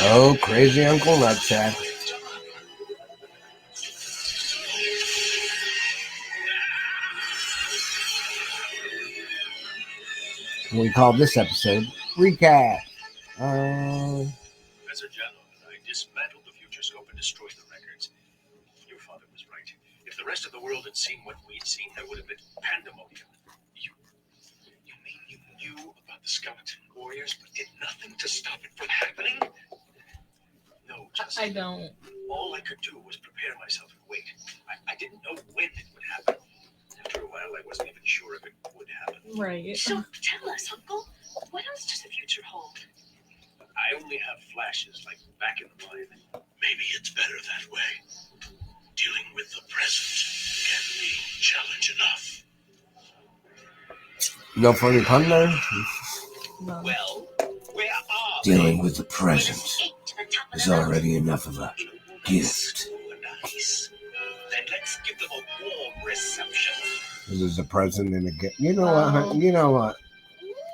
Oh, crazy Uncle Nutsack. We call this episode Recap. Professor Jello, I dismantled the future scope and destroyed the records. Your father was right. If the rest of the world had seen what we'd seen, there would have been pandemonium. You mean you knew about the skeleton warriors, but did nothing to stop it from happening? No, just I don't. all I could do was prepare myself and wait. I didn't know when it would happen. After a while, I wasn't even sure if it would happen. Right. So tell us, Uncle, what else does the future hold? I only have flashes like back in the mine. Maybe it's better that way. Dealing with the present can be challenge enough. No funny pun there. No. Well, where are Dealing with the present Escape to the top of is the mountain. already enough of a gift. Nice. Then let's give them a warm reception. This is a present and a gift. You know what? Oh. You know what?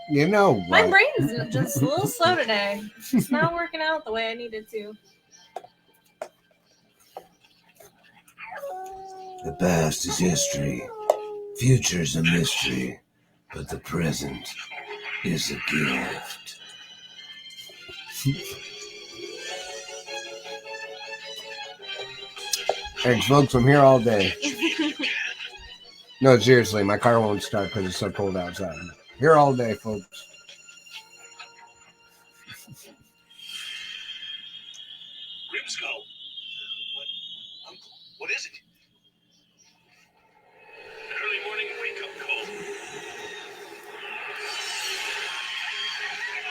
You know My what? brain's just a little slow today. It's not working out the way I needed to. The past is history. Future's a mystery. But the present is a gift. Thanks, folks. I'm here all day. No, seriously, my car won't start because it's so cold outside. Here all day, folks. Grimskull. What? Uncle, what is it? An early morning wake-up call.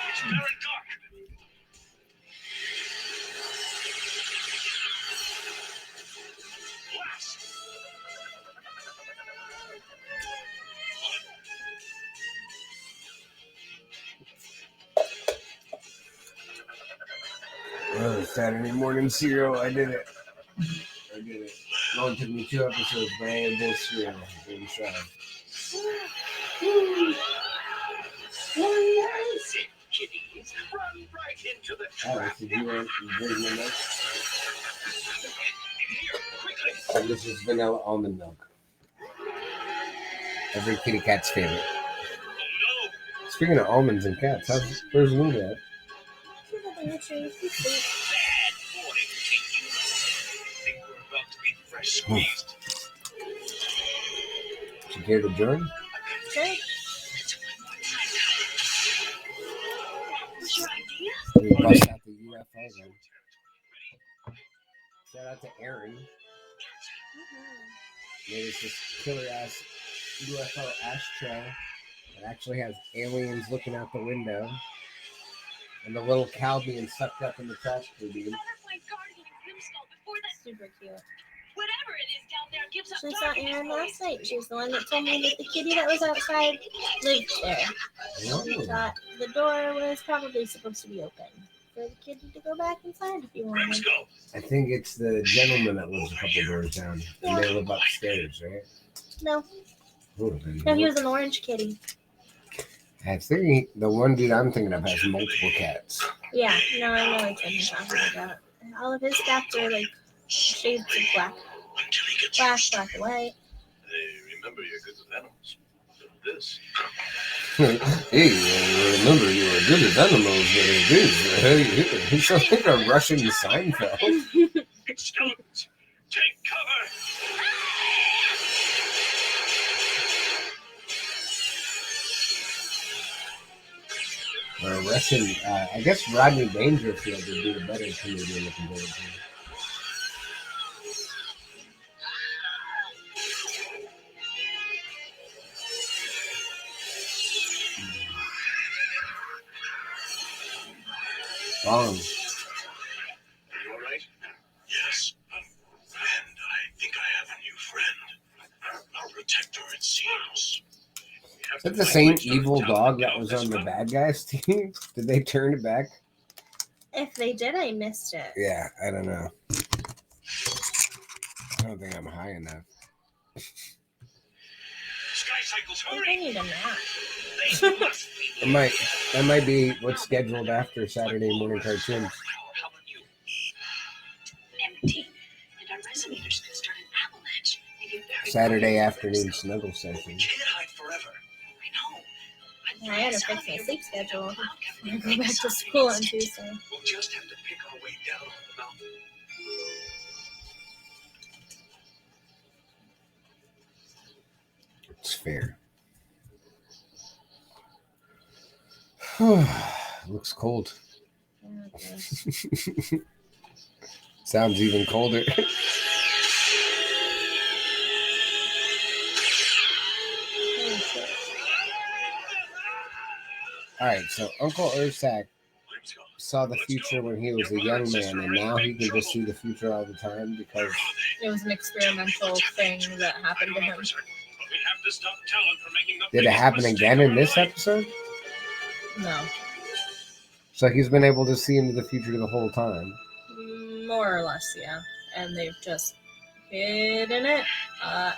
It's very dark. Blast. Oh, Saturday morning cereal. I did it. It only took me 2 episodes, but I ate both cereal. Really try. Sit, kitties. Run right into the trap. Alex, did you want to bring my milk? Here, quickly. So this is vanilla almond milk. Every kitty cat's favorite. No. Speaking of almonds and cats, where's Luna at? She's up in the tree. She's asleep. Bad morning, Tinky. Think we're about to be fresh squeezed. She here to join? Sure. What's your idea? We bust out the UFO then. Shout out to Aaron. Made us this killer ass UFO ashtray that actually has aliens looking out the window and the little cow being sucked up in the trash can. Butterfly guardian of Grimskull before that Super cute. whatever it is down there gives up She saw darkness. Aaron last night. She's the one that told me that the kitty that was outside lived there. She thought the door was probably supposed to be open for the kitty to go back inside if you wanted. Grimskull. I think it's the gentleman that lives a couple doors down, and they live upstairs, right? No, Ooh, then- no, he was an orange kitty. I think the one dude I'm thinking of has multiple cats. Yeah, no, I know which one you're talking about. All of his cats are like shades of black, Until he gets black, used to black and white. Hey, remember you're good with animals. This. Hey, remember you were good at animals. He sounds like a Russian Seinfeld. Skeletons, take cover. Or a Russian, I guess Rodney Dangerfield would be the better comedian looking forward to. Are you all right? Yes. And I think I have a new friend. A protector, it seems. Is that the same evil dog that was on the bad guys team? Did they turn it back? If they did, I missed it. Yeah, I don't know. I don't think I'm high enough. Sky Cycles, I hurry! need a nap. They must be That might be what's scheduled after Saturday morning cartoons. How about you? Empty. And our resonators could start an avalanche. They'd be very Saturday cold. afternoon snuggle session. We can't hide forever. I know. I had to fix my sleep schedule. I go back to school on Tuesday. We'll just have to pick our way down the mountain. It's fair. Looks cold. Yeah, it does. Sounds even colder. Holy shit. All right, so Uncle Ursak saw the future when he was a young man, and now he can just see the future all the time because It was an experimental thing that happened to him. did it happen again in this episode? No, So he's been able to see into the future the whole time. more or less, yeah. And they've just hidden it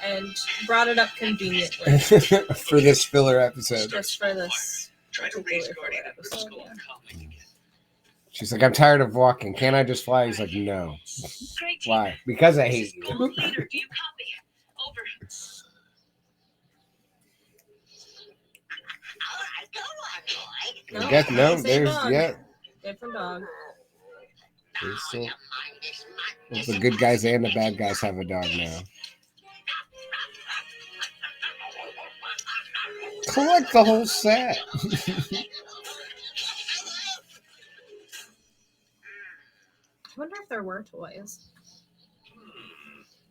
and brought it up conveniently For this filler episode. just for this Try to particular raise guardian filler at episode. Crystal Yeah. and calming again. She's like, I'm tired of walking. Can't I just fly? He's like, no. Great team. Why? Because I hate This is you. Gold Leader. Do you copy? Over. All right, go on, boy. I guess no. Same There's dog. yeah. Different dog. There's Oh, still, you mind this mutt? the good guys and the bad guys have a dog now. Collect the whole set. I wonder if there were toys.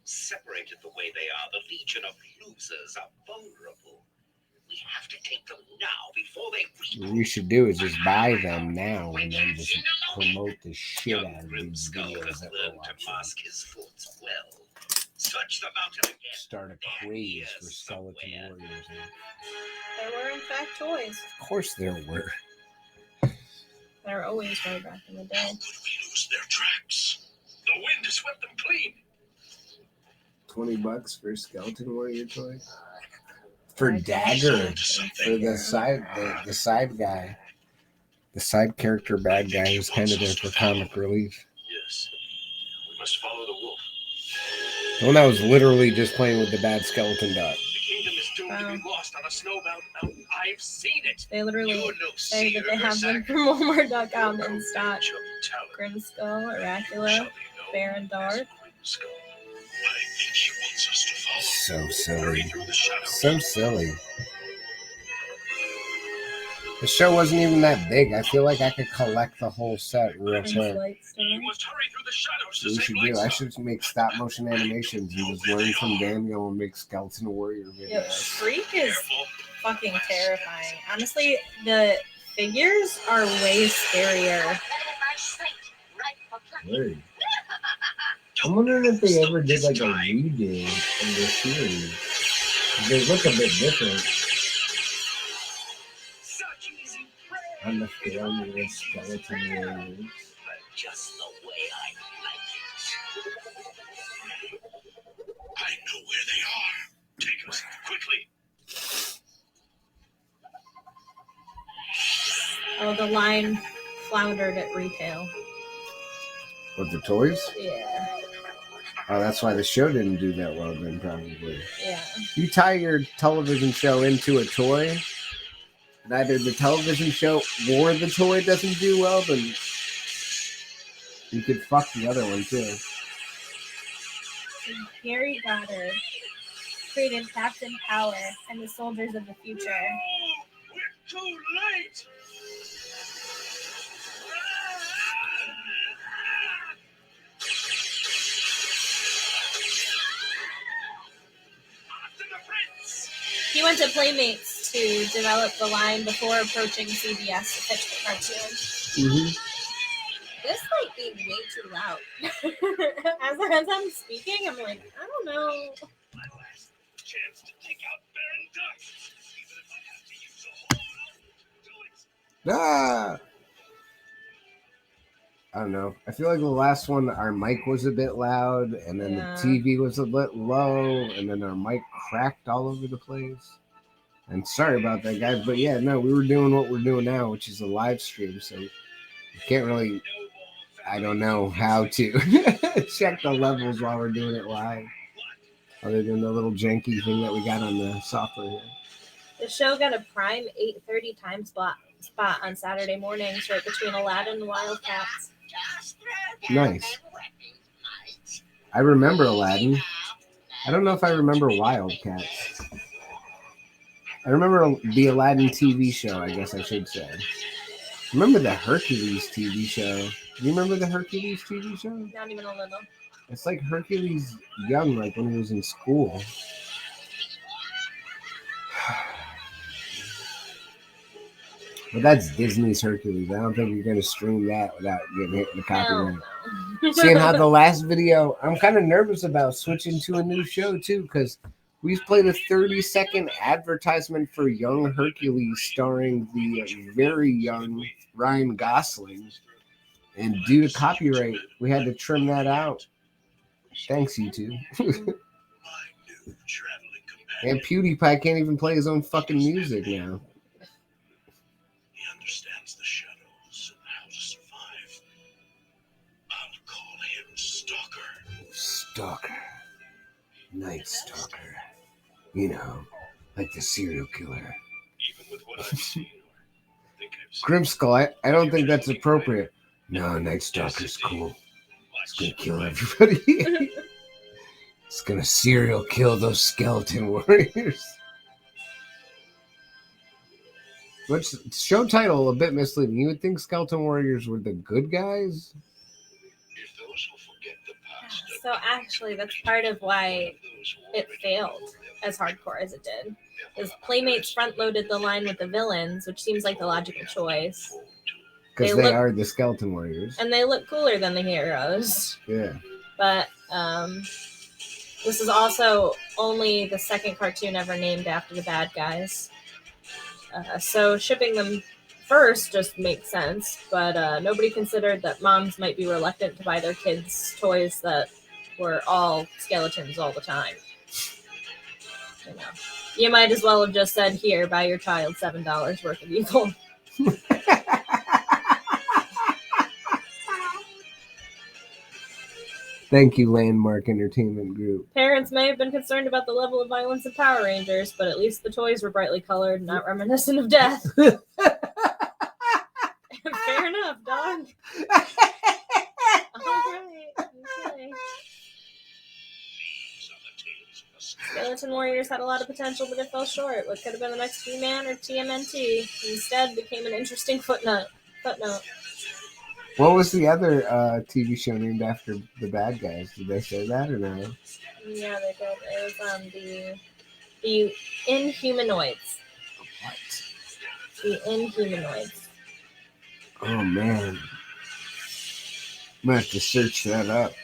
Separated the way they are, the Legion of Losers are vulnerable. We have to take them now before they What you should do is just buy them now and then just promote the shit out of these videos that we're to watching. mask his thoughts well. Search the mountain again. Start a craze for skeleton warriors. There were, in fact, toys. Of course there were. There were always way back in the day. How could we lose their tracks? The wind has swept them clean. $20 for a skeleton warrior toy. For I Dagger. guess. For the side guy. The side character bad guy who's kind of there for comic relief. Yes. We must follow the wolf. The one that was literally just playing with the bad skeleton dog. The kingdom is doomed to be lost on a snowbound mountain. I've seen it. They literally You're no say that seer, they have them Ursak. from Walmart.com in stock. Reach of talent. Grimskull, Shall Oracula, be known Baron as Dark. Grimskull. I think he wants us to follow. So Hurry silly. through the shadows. So silly. The show wasn't even that big. I feel like I could collect the whole set real Prince quick. Light You Star. must hurry through the shadows to We save should do. I Lightstar. should make stop motion animations and just learn from Daniel and make skeleton warrior Yo, videos. Freak is Careful. fucking terrifying. Honestly, the figures are way scarier. Word. I'm wondering if they ever did like a redo of the series. They look a bit different Such easy prey. on the film with skeleton warriors. But just the way I like it. I know where they are. Take us quickly. Oh, the line floundered at retail. With the toys? Yeah, Oh, that's why the show didn't do that well then, probably. yeah. You tie your television show into a toy, and either the television show or the toy doesn't do well, then you could fuck the other one too. Gary Goddard created Captain Power and the Soldiers of the Future. Oh, we're too late. After the prince. He went to Playmates to develop the line before approaching CBS to pitch the cartoon. Mm-hmm. This might be way too loud. as I'm speaking, I'm like, I don't know. My last chance to take out Baron Duck. Even if I have to use a whole hour to do it. Ah! I don't know. I feel like the last one, our mic was a bit loud, and then Yeah. the TV was a bit low, and then our mic cracked all over the place. And sorry about that, guys. But yeah, no, we were doing what we're doing now, which is a live stream. So you can't really, I don't know how to check the levels while we're doing it live. Other than the little janky thing that we got on the software here. The show got a prime 8:30 time spot on Saturday mornings, right between Aladdin and Wildcats. Nice. I remember Aladdin. I don't know if I remember Wildcats. I remember the Aladdin TV show, I guess I should say. Remember the Hercules TV show? Do you remember the Hercules TV show? Not even a little. It's like Hercules young, like when he was in school. But that's Disney's Hercules. I don't think you're going to stream that without getting hit with the copyright. No. Seeing how the last video, I'm kind of nervous about switching to a new show too, because we've played a 30-second advertisement for Young Hercules starring the very young Ryan Gosling. And due to copyright, we had to trim that out. Thanks, YouTube. And PewDiePie can't even play his own fucking music now. He understands the shadows and how to survive. I'll call him Stalker. Stalker. Night Stalker. You know, like the serial killer. Even with what I've seen, or think I've seen. Grimskull, I don't think that's appropriate. No, Night Stalker's cool. He's gonna kill everybody. He's gonna serial kill those skeleton warriors. Which show title a bit misleading. You would think skeleton warriors were the good guys. If those who forget the past, So actually, that's part of why it failed as hardcore as it did. Is Playmates front-loaded the line with the villains, which seems like the logical choice. Because they are the skeleton warriors. And they look cooler than the heroes. Yeah. But this is also only the second cartoon ever named after the bad guys. So shipping them first just makes sense, but nobody considered that moms might be reluctant to buy their kids toys that were all skeletons all the time. You know, you might as well have just said, "Here, buy your child $7 worth of evil." Thank you, Landmark Entertainment Group. Parents may have been concerned about the level of violence in Power Rangers, but at least the toys were brightly colored, not reminiscent of death. Fair enough, dog. Alright, okay. Skeleton Warriors had a lot of potential, but it fell short. What could have been the next He-Man or TMNT instead became an interesting footnote. What was the other TV show named after the bad guys? Did they say that or no? Yeah, they did. It was the Inhumanoids. What? The Inhumanoids. Oh man, I'm gonna have to search that up.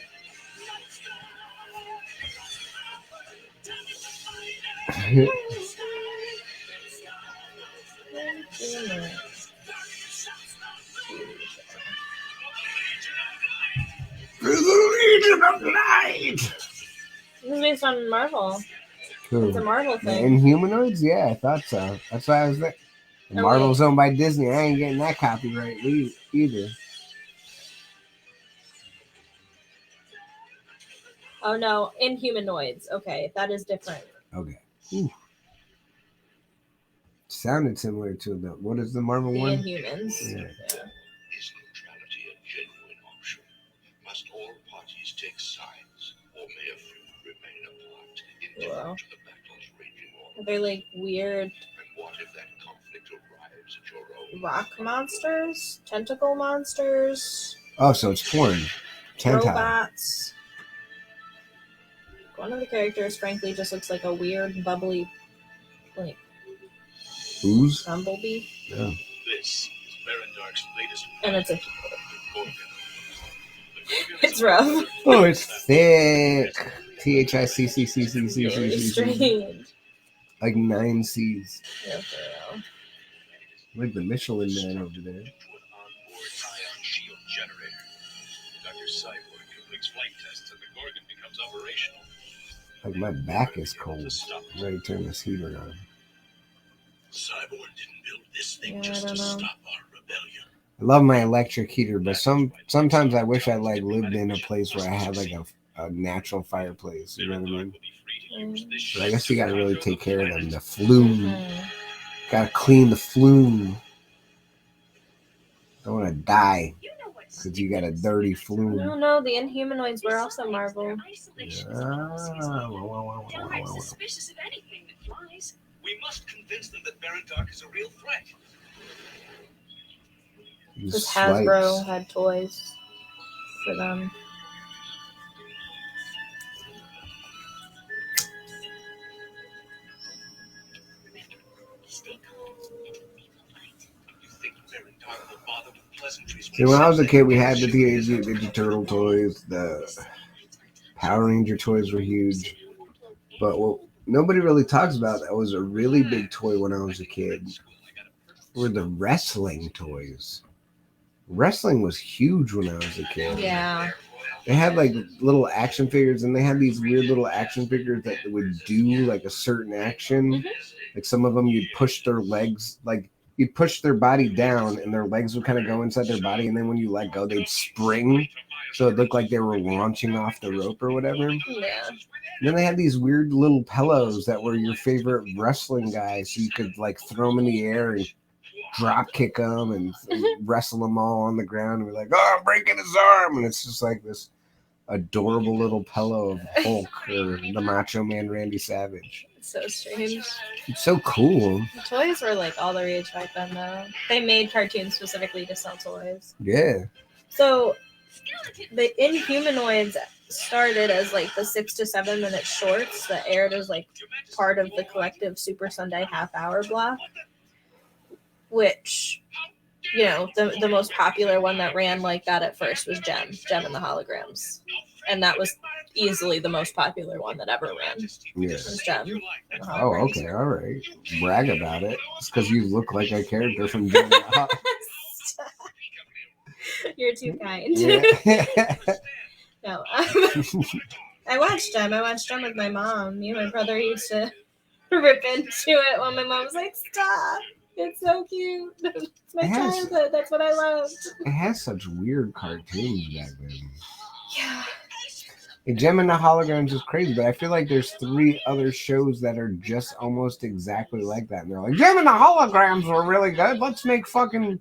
The Legion of Light. This is based on Marvel. Cool. It's a Marvel thing. Inhumanoids? Yeah, I thought so. That's why I was there. Oh, Marvel's owned by Disney. I ain't getting that copyright either. Oh no, Inhumanoids. Okay, that is different. Okay. Ooh. Sounded similar to the what is the Marvel The one? Inhumans. Yeah. is neutrality a genuine option? Must all parties take sides, or may a few remain apart, indifferent to the battles raging on? Are they like weird And what if that conflict arrives at your own rock monsters? Tentacle monsters? Oh, so it's porn. Hentai. Robots? One of the characters, frankly, just looks like a weird, bubbly, like, Ooze? bumblebee. Yeah. This is Berendark's latest And it's a... The Gorgon. The Gorgon It's rough. Oh, it's thick. THICCCCCCC. Very strange. Like 9 C's. Yeah, for real. Like the Michelin Man over there. To an onboard ion shield generator. Dr. Cyborg completes flight tests and the Gorgon becomes operational. Like my back is cold. I'm ready to turn this heater on. Cyborg didn't build this thing Yeah, I just to don't know. stop our rebellion. I love my electric heater, but sometimes I wish I like lived in a place where I had like a natural fireplace. You know what I mean? But I guess you got to really take care of them. The flume, Mhm. got to clean the flume. Don't want to die You know what because you got a dirty flume. No, the Inhumanoids were also Marvel. Downright suspicious of anything that flies. We must convince them that Baron Dark is a real threat. Because Hasbro had toys for them. Stay calm and leave the light. You think Baron Dark will bother with pleasantries? See, when I was a kid, we had the Teenage Mutant Ninja Turtle toys. The Power Ranger toys were huge. But what nobody really talks about that was a really big toy when I was a kid were the wrestling toys. Wrestling was huge when I was a kid. Yeah. They had like little action figures, and they had these weird little action figures that would do like a certain action. Like some of them, you'd push their legs, like you'd push their body down, and their legs would kind of go inside their body, and then when you let go, they'd spring, so it looked like they were launching off the rope or whatever. Yeah. And then they had these weird little pillows that were your favorite wrestling guys, so you could like throw them in the air and drop kick them and wrestle them all on the ground and be like, "Oh, I'm breaking his arm!" And it's just like this adorable little pillow of Hulk or the Macho Man Randy Savage. It's so strange. It's so cool. The toys were like all the rage back then, though. They made cartoons specifically to sell toys. Yeah. So the Inhumanoids started as like the 6 to 7 minute shorts that aired as like part of the collective Super Sunday half-hour block, which, you know, the most popular one that ran like that at first was Gem and the Holograms, and that was easily the most popular one that ever ran. Yeah. Was Gem and the Oh, Holograms. okay, all right. Brag about it. It's because you look like a character from Gem. You're too kind. Yeah. No, I watched Gem. I watched Gem with my mom. Me and my brother used to rip into it when my mom was like, "Stop! It's so cute. It's my childhood. That's what I loved." It has such weird cartoons back then. Yeah. And Gem and the Holograms is crazy, but I feel like there's 3 other shows that are just almost exactly like that. And they're like, Gem and the Holograms were really good. Let's make fucking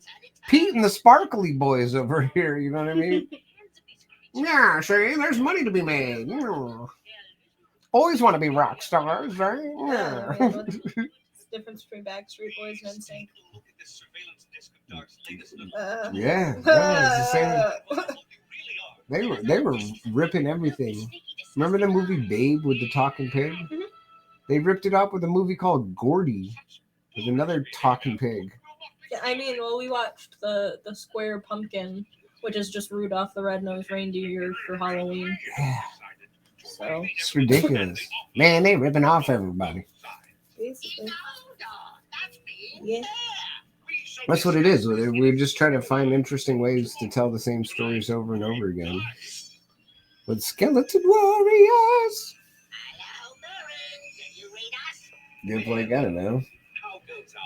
Pete and the Sparkly Boys over here. You know what I mean? Yeah, see, there's money to be made. Yeah. Always want to be rock stars, right? Yeah. Yeah. What's the difference between Backstreet Boys and NSYNC? Yeah, no, it's the same. They were ripping everything. Remember the movie Babe with the talking pig? Mhm. They ripped it off with a movie called Gordy with another talking pig. Yeah, I mean, well, we watched the Square Pumpkin, which is just Rudolph the Red-Nosed Reindeer for Halloween. Yeah, So it's ridiculous. Man, they ripping off everybody. basically, Yeah. That's what it is. We're just trying to find interesting ways to tell the same stories over and over again. With Skeleton Warriors. Hello, Baron. Did you read us? It's like, I don't know,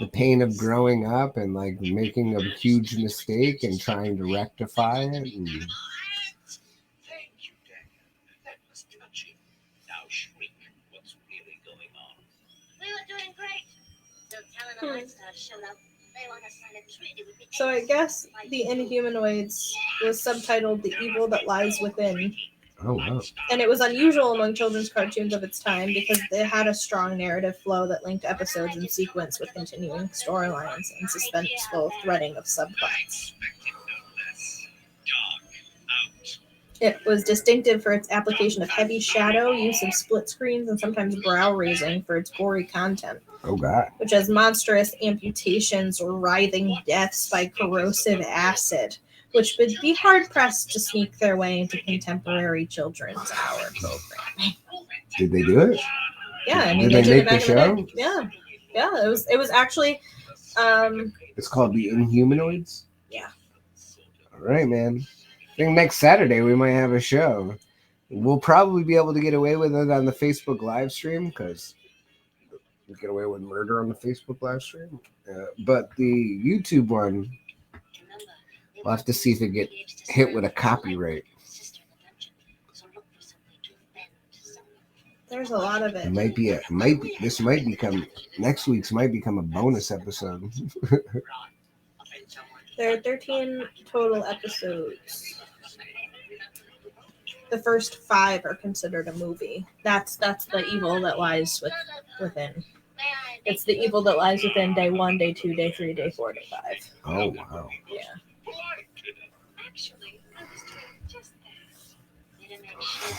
the pain of growing up and like making a huge mistake and trying to rectify it. And Thank you, Daniel. That was touching. Now shriek. What's really going on? We were doing great. So telling the White Stars showed up. They want to sign a treaty with the so I guess the Inhumanoids was subtitled "The Evil That Lies Within," oh wow. and it was unusual among children's cartoons of its time because it had a strong narrative flow that linked episodes in sequence with continuing storylines and suspenseful threading of subplots. It was distinctive for its application of heavy shadow, use of split screens, and sometimes brow raising for its gory content, Oh god. which has monstrous amputations or writhing deaths by corrosive acid, which would be hard-pressed to sneak their way into contemporary children's hour programming. Did they do it? Yeah, I mean, Did they did it make the back in show? day. Yeah, it was actually, It's called the Inhumanoids? Yeah. All right, man. I think next Saturday we might have a show. We'll probably be able to get away with it on the Facebook live stream because get away with murder on the Facebook live stream. But the YouTube one, we'll have to see if it get hit with a copyright. There's a lot of it. This might become next week's might become a bonus episode. There are 13 total episodes. The first 5 are considered a movie. That's the evil that lies within. It's the evil that lies within day 1, day 2, day 3, day 4, day 5. Oh wow. Yeah. Actually, I was doing just that. To make sure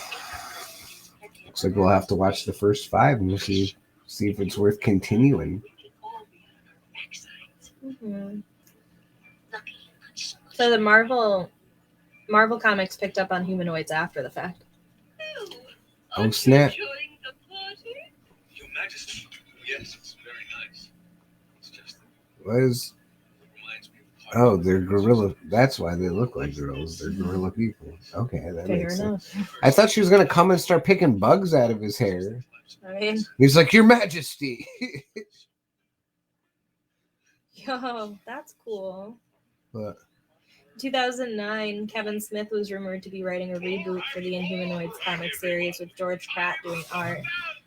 Looks like we'll have to watch the first 5 and we'll see if it's worth continuing. Mm-hmm. So the Marvel Comics picked up on humanoids after the fact. Oh snap! Your Majesty. Yes, it's very nice. It's just What is? reminds me of Oh, they're gorilla. That's why they look like gorillas. They're gorilla people. Okay, that Fair makes sense. enough. I thought she was gonna come and start picking bugs out of his hair. I mean, He's like, Your Majesty. yo, that's cool. But 2009, Kevin Smith was rumored to be writing a reboot for the Inhumanoids comic series with George Pratt doing art.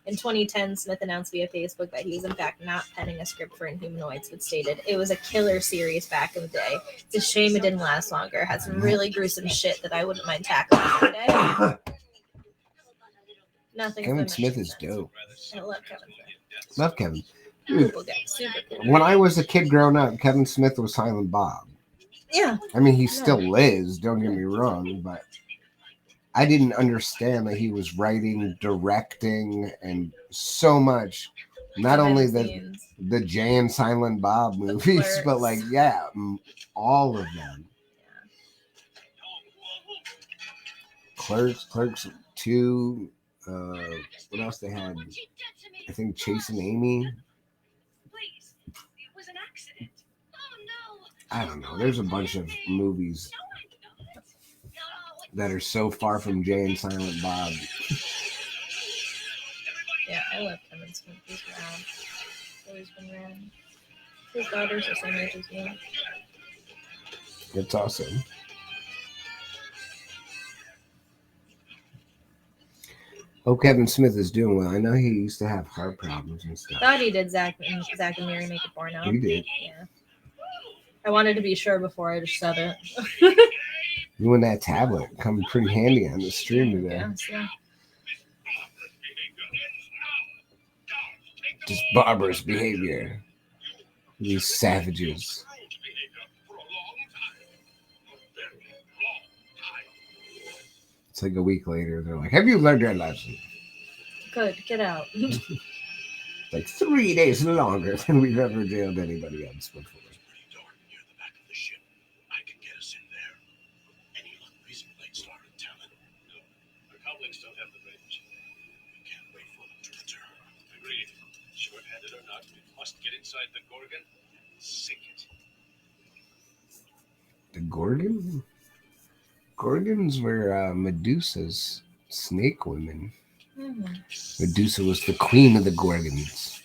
In 2010, Smith announced via Facebook that he was in fact not penning a script for Inhumanoids, but stated, "It was a killer series back in the day. It's a shame it didn't last longer. It had some really gruesome shit that I wouldn't mind tackling today." Nothing. Kevin Smith is dope. I love Kevin Smith. Love Kevin. Dude, Cool guy, super cool. when I was a kid growing up, Kevin Smith was Silent Bob. Yeah. I mean, he still is, don't get me wrong, but I didn't understand that he was writing, directing, and so much. Not only the Jay and Silent Bob movies, Clerks. but like, yeah, all of them. Clerks 2, what else they had? I think Chasing Amy. Please, it was an accident. Oh no. I don't know. There's a bunch of movies that are so far from Jay and Silent Bob. Yeah, I love Kevin Smith. He's around. Always been around. His daughters are same age as me. It's awesome. Hope Kevin Smith is doing well. I know he used to have heart problems and stuff. Thought he did Zach and Mary make a porno. He did. Yeah. I wanted to be sure before I just said it. You and that tablet come pretty handy on the stream today. Yeah. Just barbarous behavior. These savages. It's like a week later. They're like, "Have you learned your lesson?" Good. Get out. Like 3 days longer than we've ever jailed anybody else before. near the back of the ship. I can get us in there. Any luck reason late star and talent? No. The Comlinks don't have the range. We can't wait for them to return. Agreed. Short-handed or not, we must get inside the Gorgon and sink it. The Gorgon? Gorgons were Medusa's snake women. Medusa was the queen of the Gorgons.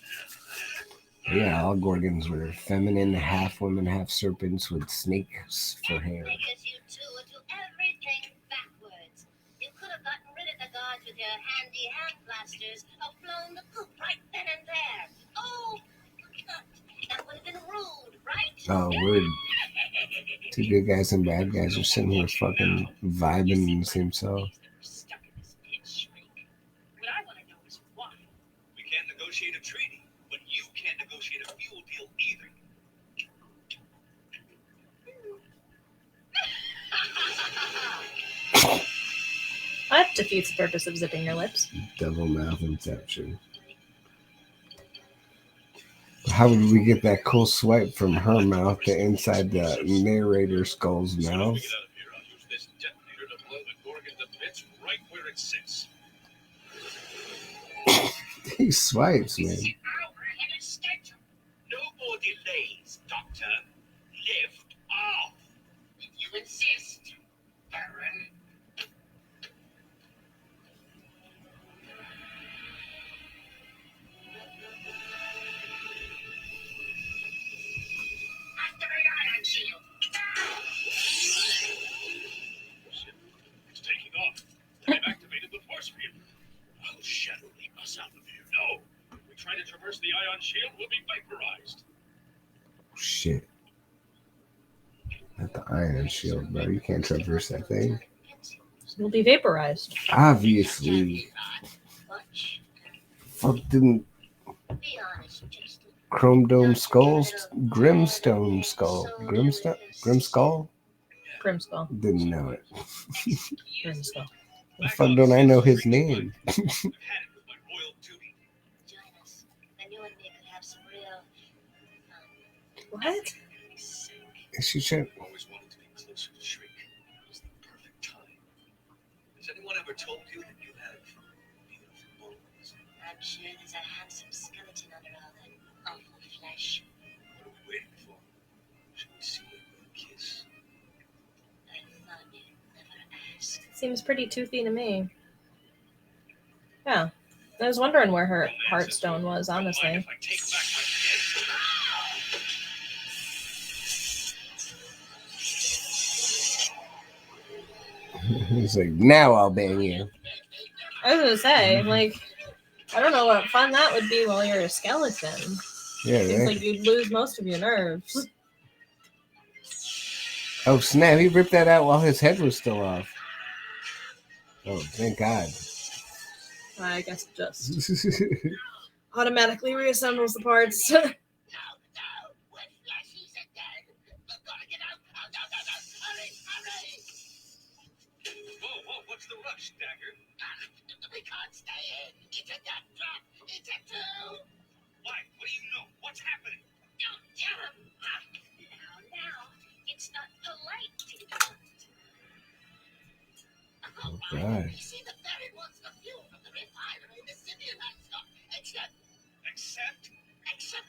Yeah, all Gorgons were feminine, half women, half serpents with snakes for hair. Because you two do everything backwards. You could have gotten rid of the guards with your handy hand blasters or flown the coop right then and there. Oh, that would have been rude, right? Oh, word. Two good guys and bad guys are sitting here fucking vibing in the same cell. Stuck in this pit shrink. What I want to know is why. We can't negotiate a treaty, but you can't negotiate a fuel deal either. That defeats the purpose of zipping your lips. Double mouth inception. How would we get that cool swipe from her mouth to inside the narrator skull's mouth? Get out of here. I'll use this detonator to blow the Gorgon to bits right where it sits. He swipes, man. No more delays, Doctor. Lift off. If you insist, Baron. ion shield will be vaporized. Shit. Not the ion shield, bro. You can't traverse that thing. You'll be vaporized. Obviously. Fuck didn't Be honest, Justin. Chrome Dome Skulls, Grimstone Skull, Grim Skull? Grimskull. Didn't know it. Grimskull. The fuck don't I know his name? I've had it with my royal duty. Join us. Then you and me could have some real What? Is she should. I always wanted to be closer to Shriek. It was the perfect time. Has anyone ever told you that you have beautiful bones? I'm sure there's a handsome skeleton under all that awful flesh. What are we waiting for? Should we see it with a kiss? I thought you'd never ask. Seems pretty toothy to me. Yeah. I was wondering where her heartstone was, Don't mind honestly. if I take back my kid? He's like, now I'll bang you. I was gonna say, like, I don't know what fun that would be while you're a skeleton. Yeah, Seems right? like you'd lose most of your nerves. Oh, snap. He ripped that out while his head was still off. Oh, thank God. I guess it just automatically reassembles the parts. No, we're flashies again. We've got to get out. Oh, no. Hurry. Whoa, what's the rush, Dagger? We can't stay in. It's a death trap. It's a two. Why? What do you know? What's happening? Don't tell him. Now. It's not polite to interrupt. Oh, God. You see, the ferry wants the fuel from the refinery. The city of Ascot. Except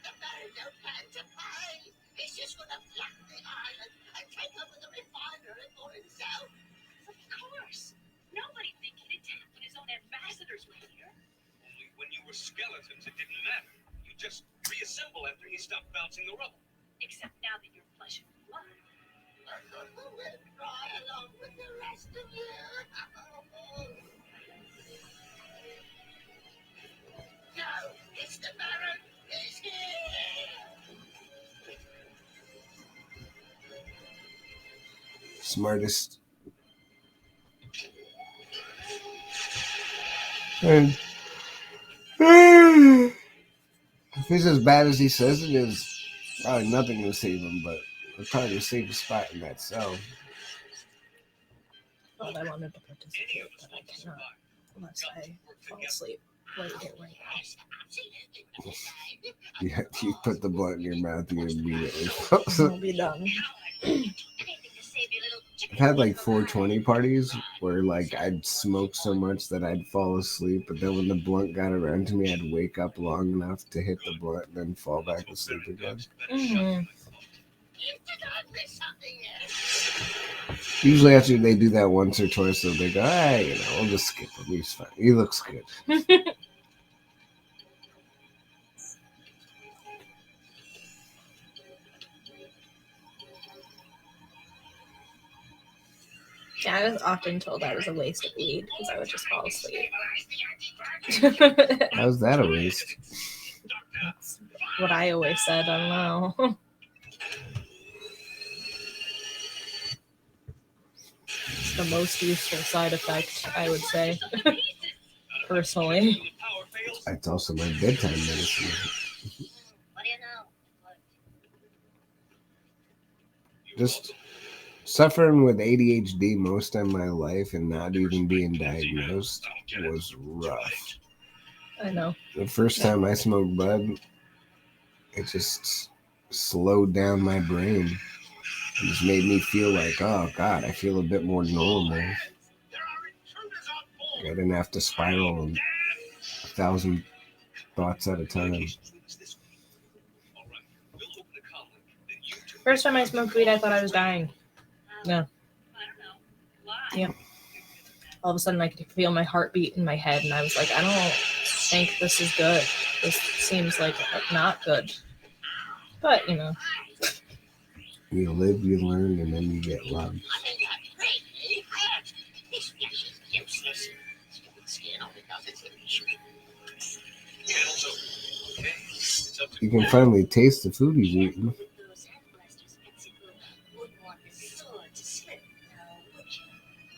the ferry no plan to pay. He's just going to flood the island and take over the refinery for himself. Of course. Nobody think he'd attack when his own ambassadors were here. Only when you were skeletons, it didn't matter. You just reassemble after he stopped bouncing the rubble. Except now that you're flesh and blood. I thought we would cry along with the rest of you. No, it's the Baron. He's here. Smartest. And if it's as bad as he says it is, probably nothing will save him, but it's probably the safest spot in that cell. Thought I wanted to participate, but I cannot unless I fall asleep right here, right now. Yeah, you put the blunt in your mouth, you immediately I'll be done. Anything to save your little I've chicken. had like 420 parties where like I'd smoke so much that I'd fall asleep, but then when the blunt got around to me, I'd wake up long enough to hit the blunt and then fall back asleep again. Mhm. You did not miss something yet. Usually after they do that once or twice, so they go, hey, we'll just skip him. He's fine. He looks good. Yeah, I was often told I was a waste of weed because I would just fall asleep. How's that a waste? That's what I always said. I don't know. It's the most useful side effect, I would say, personally. It's also my bedtime medicine. What do you know? Just suffering with ADHD most of my life and not even being diagnosed was rough. I know. The first time I smoked bud, it just slowed down my brain. It just made me feel like, oh God, I feel a bit more normal. I didn't have to spiral 1,000 thoughts at a time. First time I smoked weed, I thought I was dying. Yeah. I don't know. Why? Yeah. All of a sudden, I could feel my heartbeat in my head, and I was like, I don't think this is good. This seems like not good. But, You live, you learn, and then you get loved. I mean, that really hurt. This flesh is useless. Stupid skin only does its illusion. Yeah, also, okay. You can finally taste the food he's eating.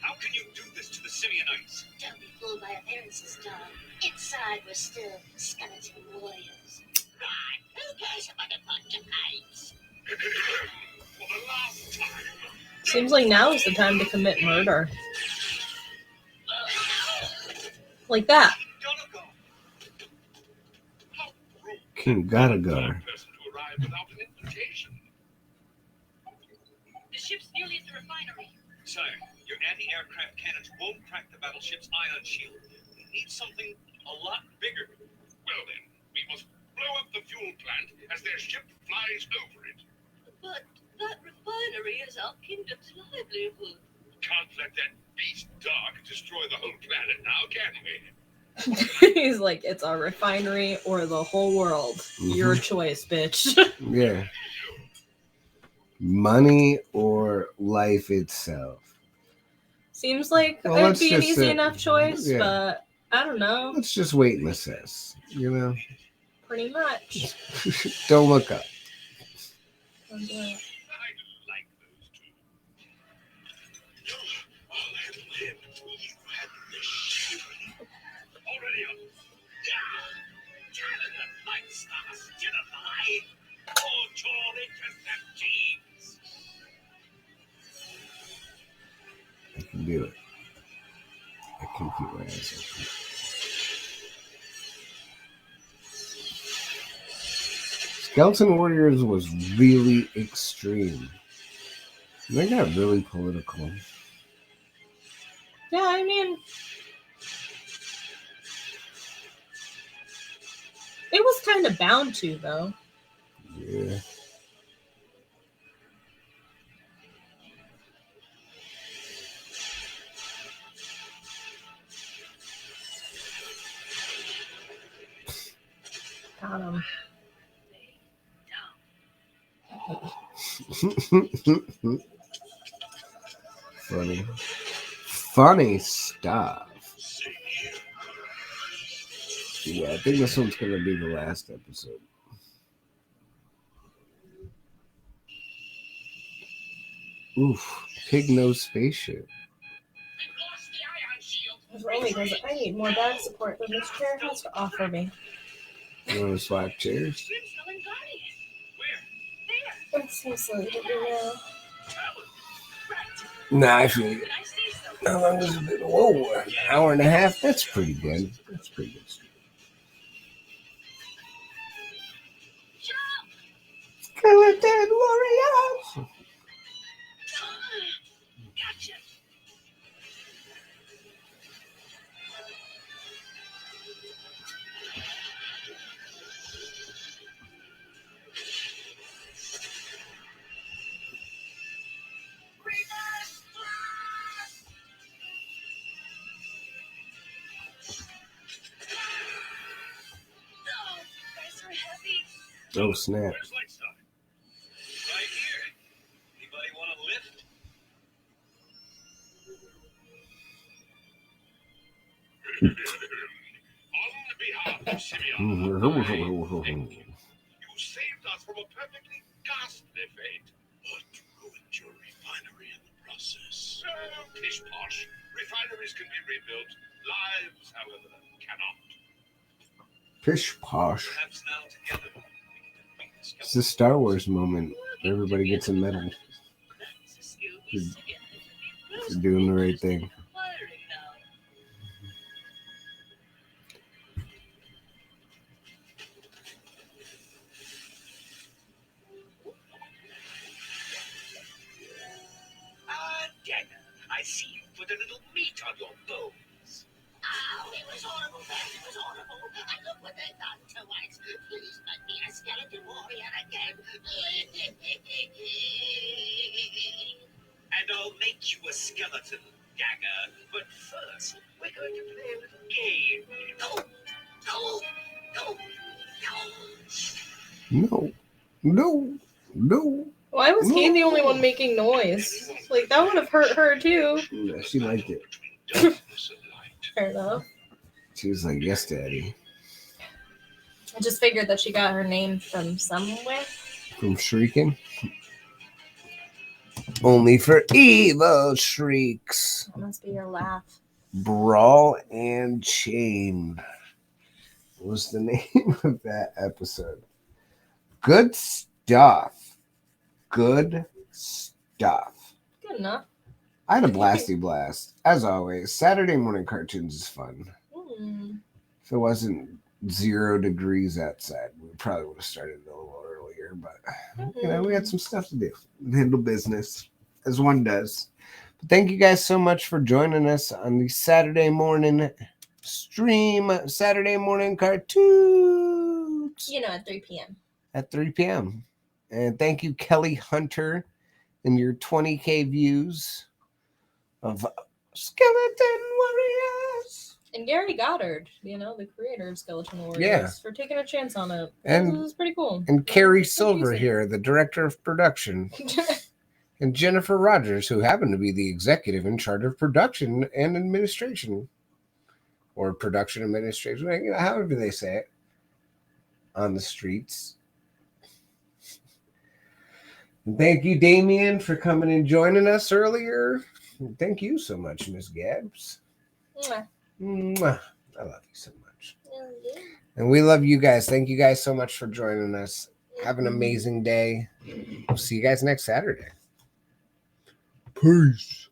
How can you do this to the Simeonites? Don't be fooled by appearances, Tom. Inside, we're still skeleton warriors. Right, who cares about a bunch of apes? For the last time. Seems like now is the time to commit murder. Like that. Gotta go. How rude. King gotta go. Person to arrive without an invitation. The ship's nearly at the refinery. Sire, your anti-aircraft cannons won't crack the battleship's ion shield. We need something a lot bigger. Well then, we must blow up the fuel plant as their ship flies over it. But that refinery is our kingdom's livelihood. Can't let that beast Doc destroy the whole planet now, can we? He's like, it's our refinery or the whole world. Your choice, bitch. Yeah. Money or life itself. Seems like Well, it'd let's be an just, easy enough choice, yeah. but I don't know. Let's just wait and assess. You know? Pretty much. Don't look up. I like those two. All that lived, you had the ship. Already up. Canada, Night Stars, Genify. All torn intercept teams. I can do it. I can keep my eyes open. Skeleton Warriors was really extreme. They got really political. Yeah, I mean, it was kind of bound to, though. Yeah. Got him. Funny stuff. Yeah, I think this one's gonna be the last episode. Oof, pig nose spaceship. It's only because I need more back support than this chair has to offer me. You want to swap chairs? It's so silly to do now. Nah, I feel it. How long has it been? Whoa, an hour and a half? That's pretty good. That's pretty good. Skeleton Warriors! Gotcha. Oh, snap. Where's Lightstock? Right here. Anybody want a lift? On behalf of Simeon, you saved us from a perfectly ghastly fate. But ruined your refinery in the process. Pish posh. Refineries can be rebuilt. Lives, however, cannot. Pish posh. Perhaps now together we can defeat the It's the Star Wars moment. Everybody gets a medal for doing the right thing. Dagger, I see you put a little meat on your bones. Oh, it was horrible, Beth. It was horrible. And look what they've done to us. Please make me a skeleton warrior again. And I'll make you a skeleton, Dagger. But first, we're going to play a little game. No. No. Why was he the only one making noise? Like, that would have hurt her, too. Yeah, she liked it. Fair enough. She was like, yes, daddy. I just figured that she got her name from somewhere. From shrieking. Only for evil shrieks. That must be your laugh. Brawl and Chain was the name of that episode. Good stuff. Good stuff. Good enough. I had a blasty blast. As always, Saturday morning cartoons is fun. If it wasn't 0 degrees outside, we probably would have started a little earlier, but you know, we had some stuff to do. Handle business, as one does. But thank you guys so much for joining us on the Saturday morning stream, Saturday morning cartoons. You know, at 3 p.m. At 3 p.m. And thank you, Kelly Hunter, and your 20K views of Skeleton Warriors. And Gary Goddard, you know, the creator of Skeleton Warriors, Yeah. for taking a chance on it. And- It was pretty cool. And Carrie It's Silver amazing. here, the director of production. And Jennifer Rogers, who happened to be the executive in charge of production and administration. Or production administration, you know, however they say it. On the streets. And thank you, Damien, for coming and joining us earlier. And thank you so much, Miss Gabbs. Mwah. Mwah. I love you so much. And we love you guys. Thank you guys so much for joining us. Have an amazing day. We'll see you guys next Saturday. Peace.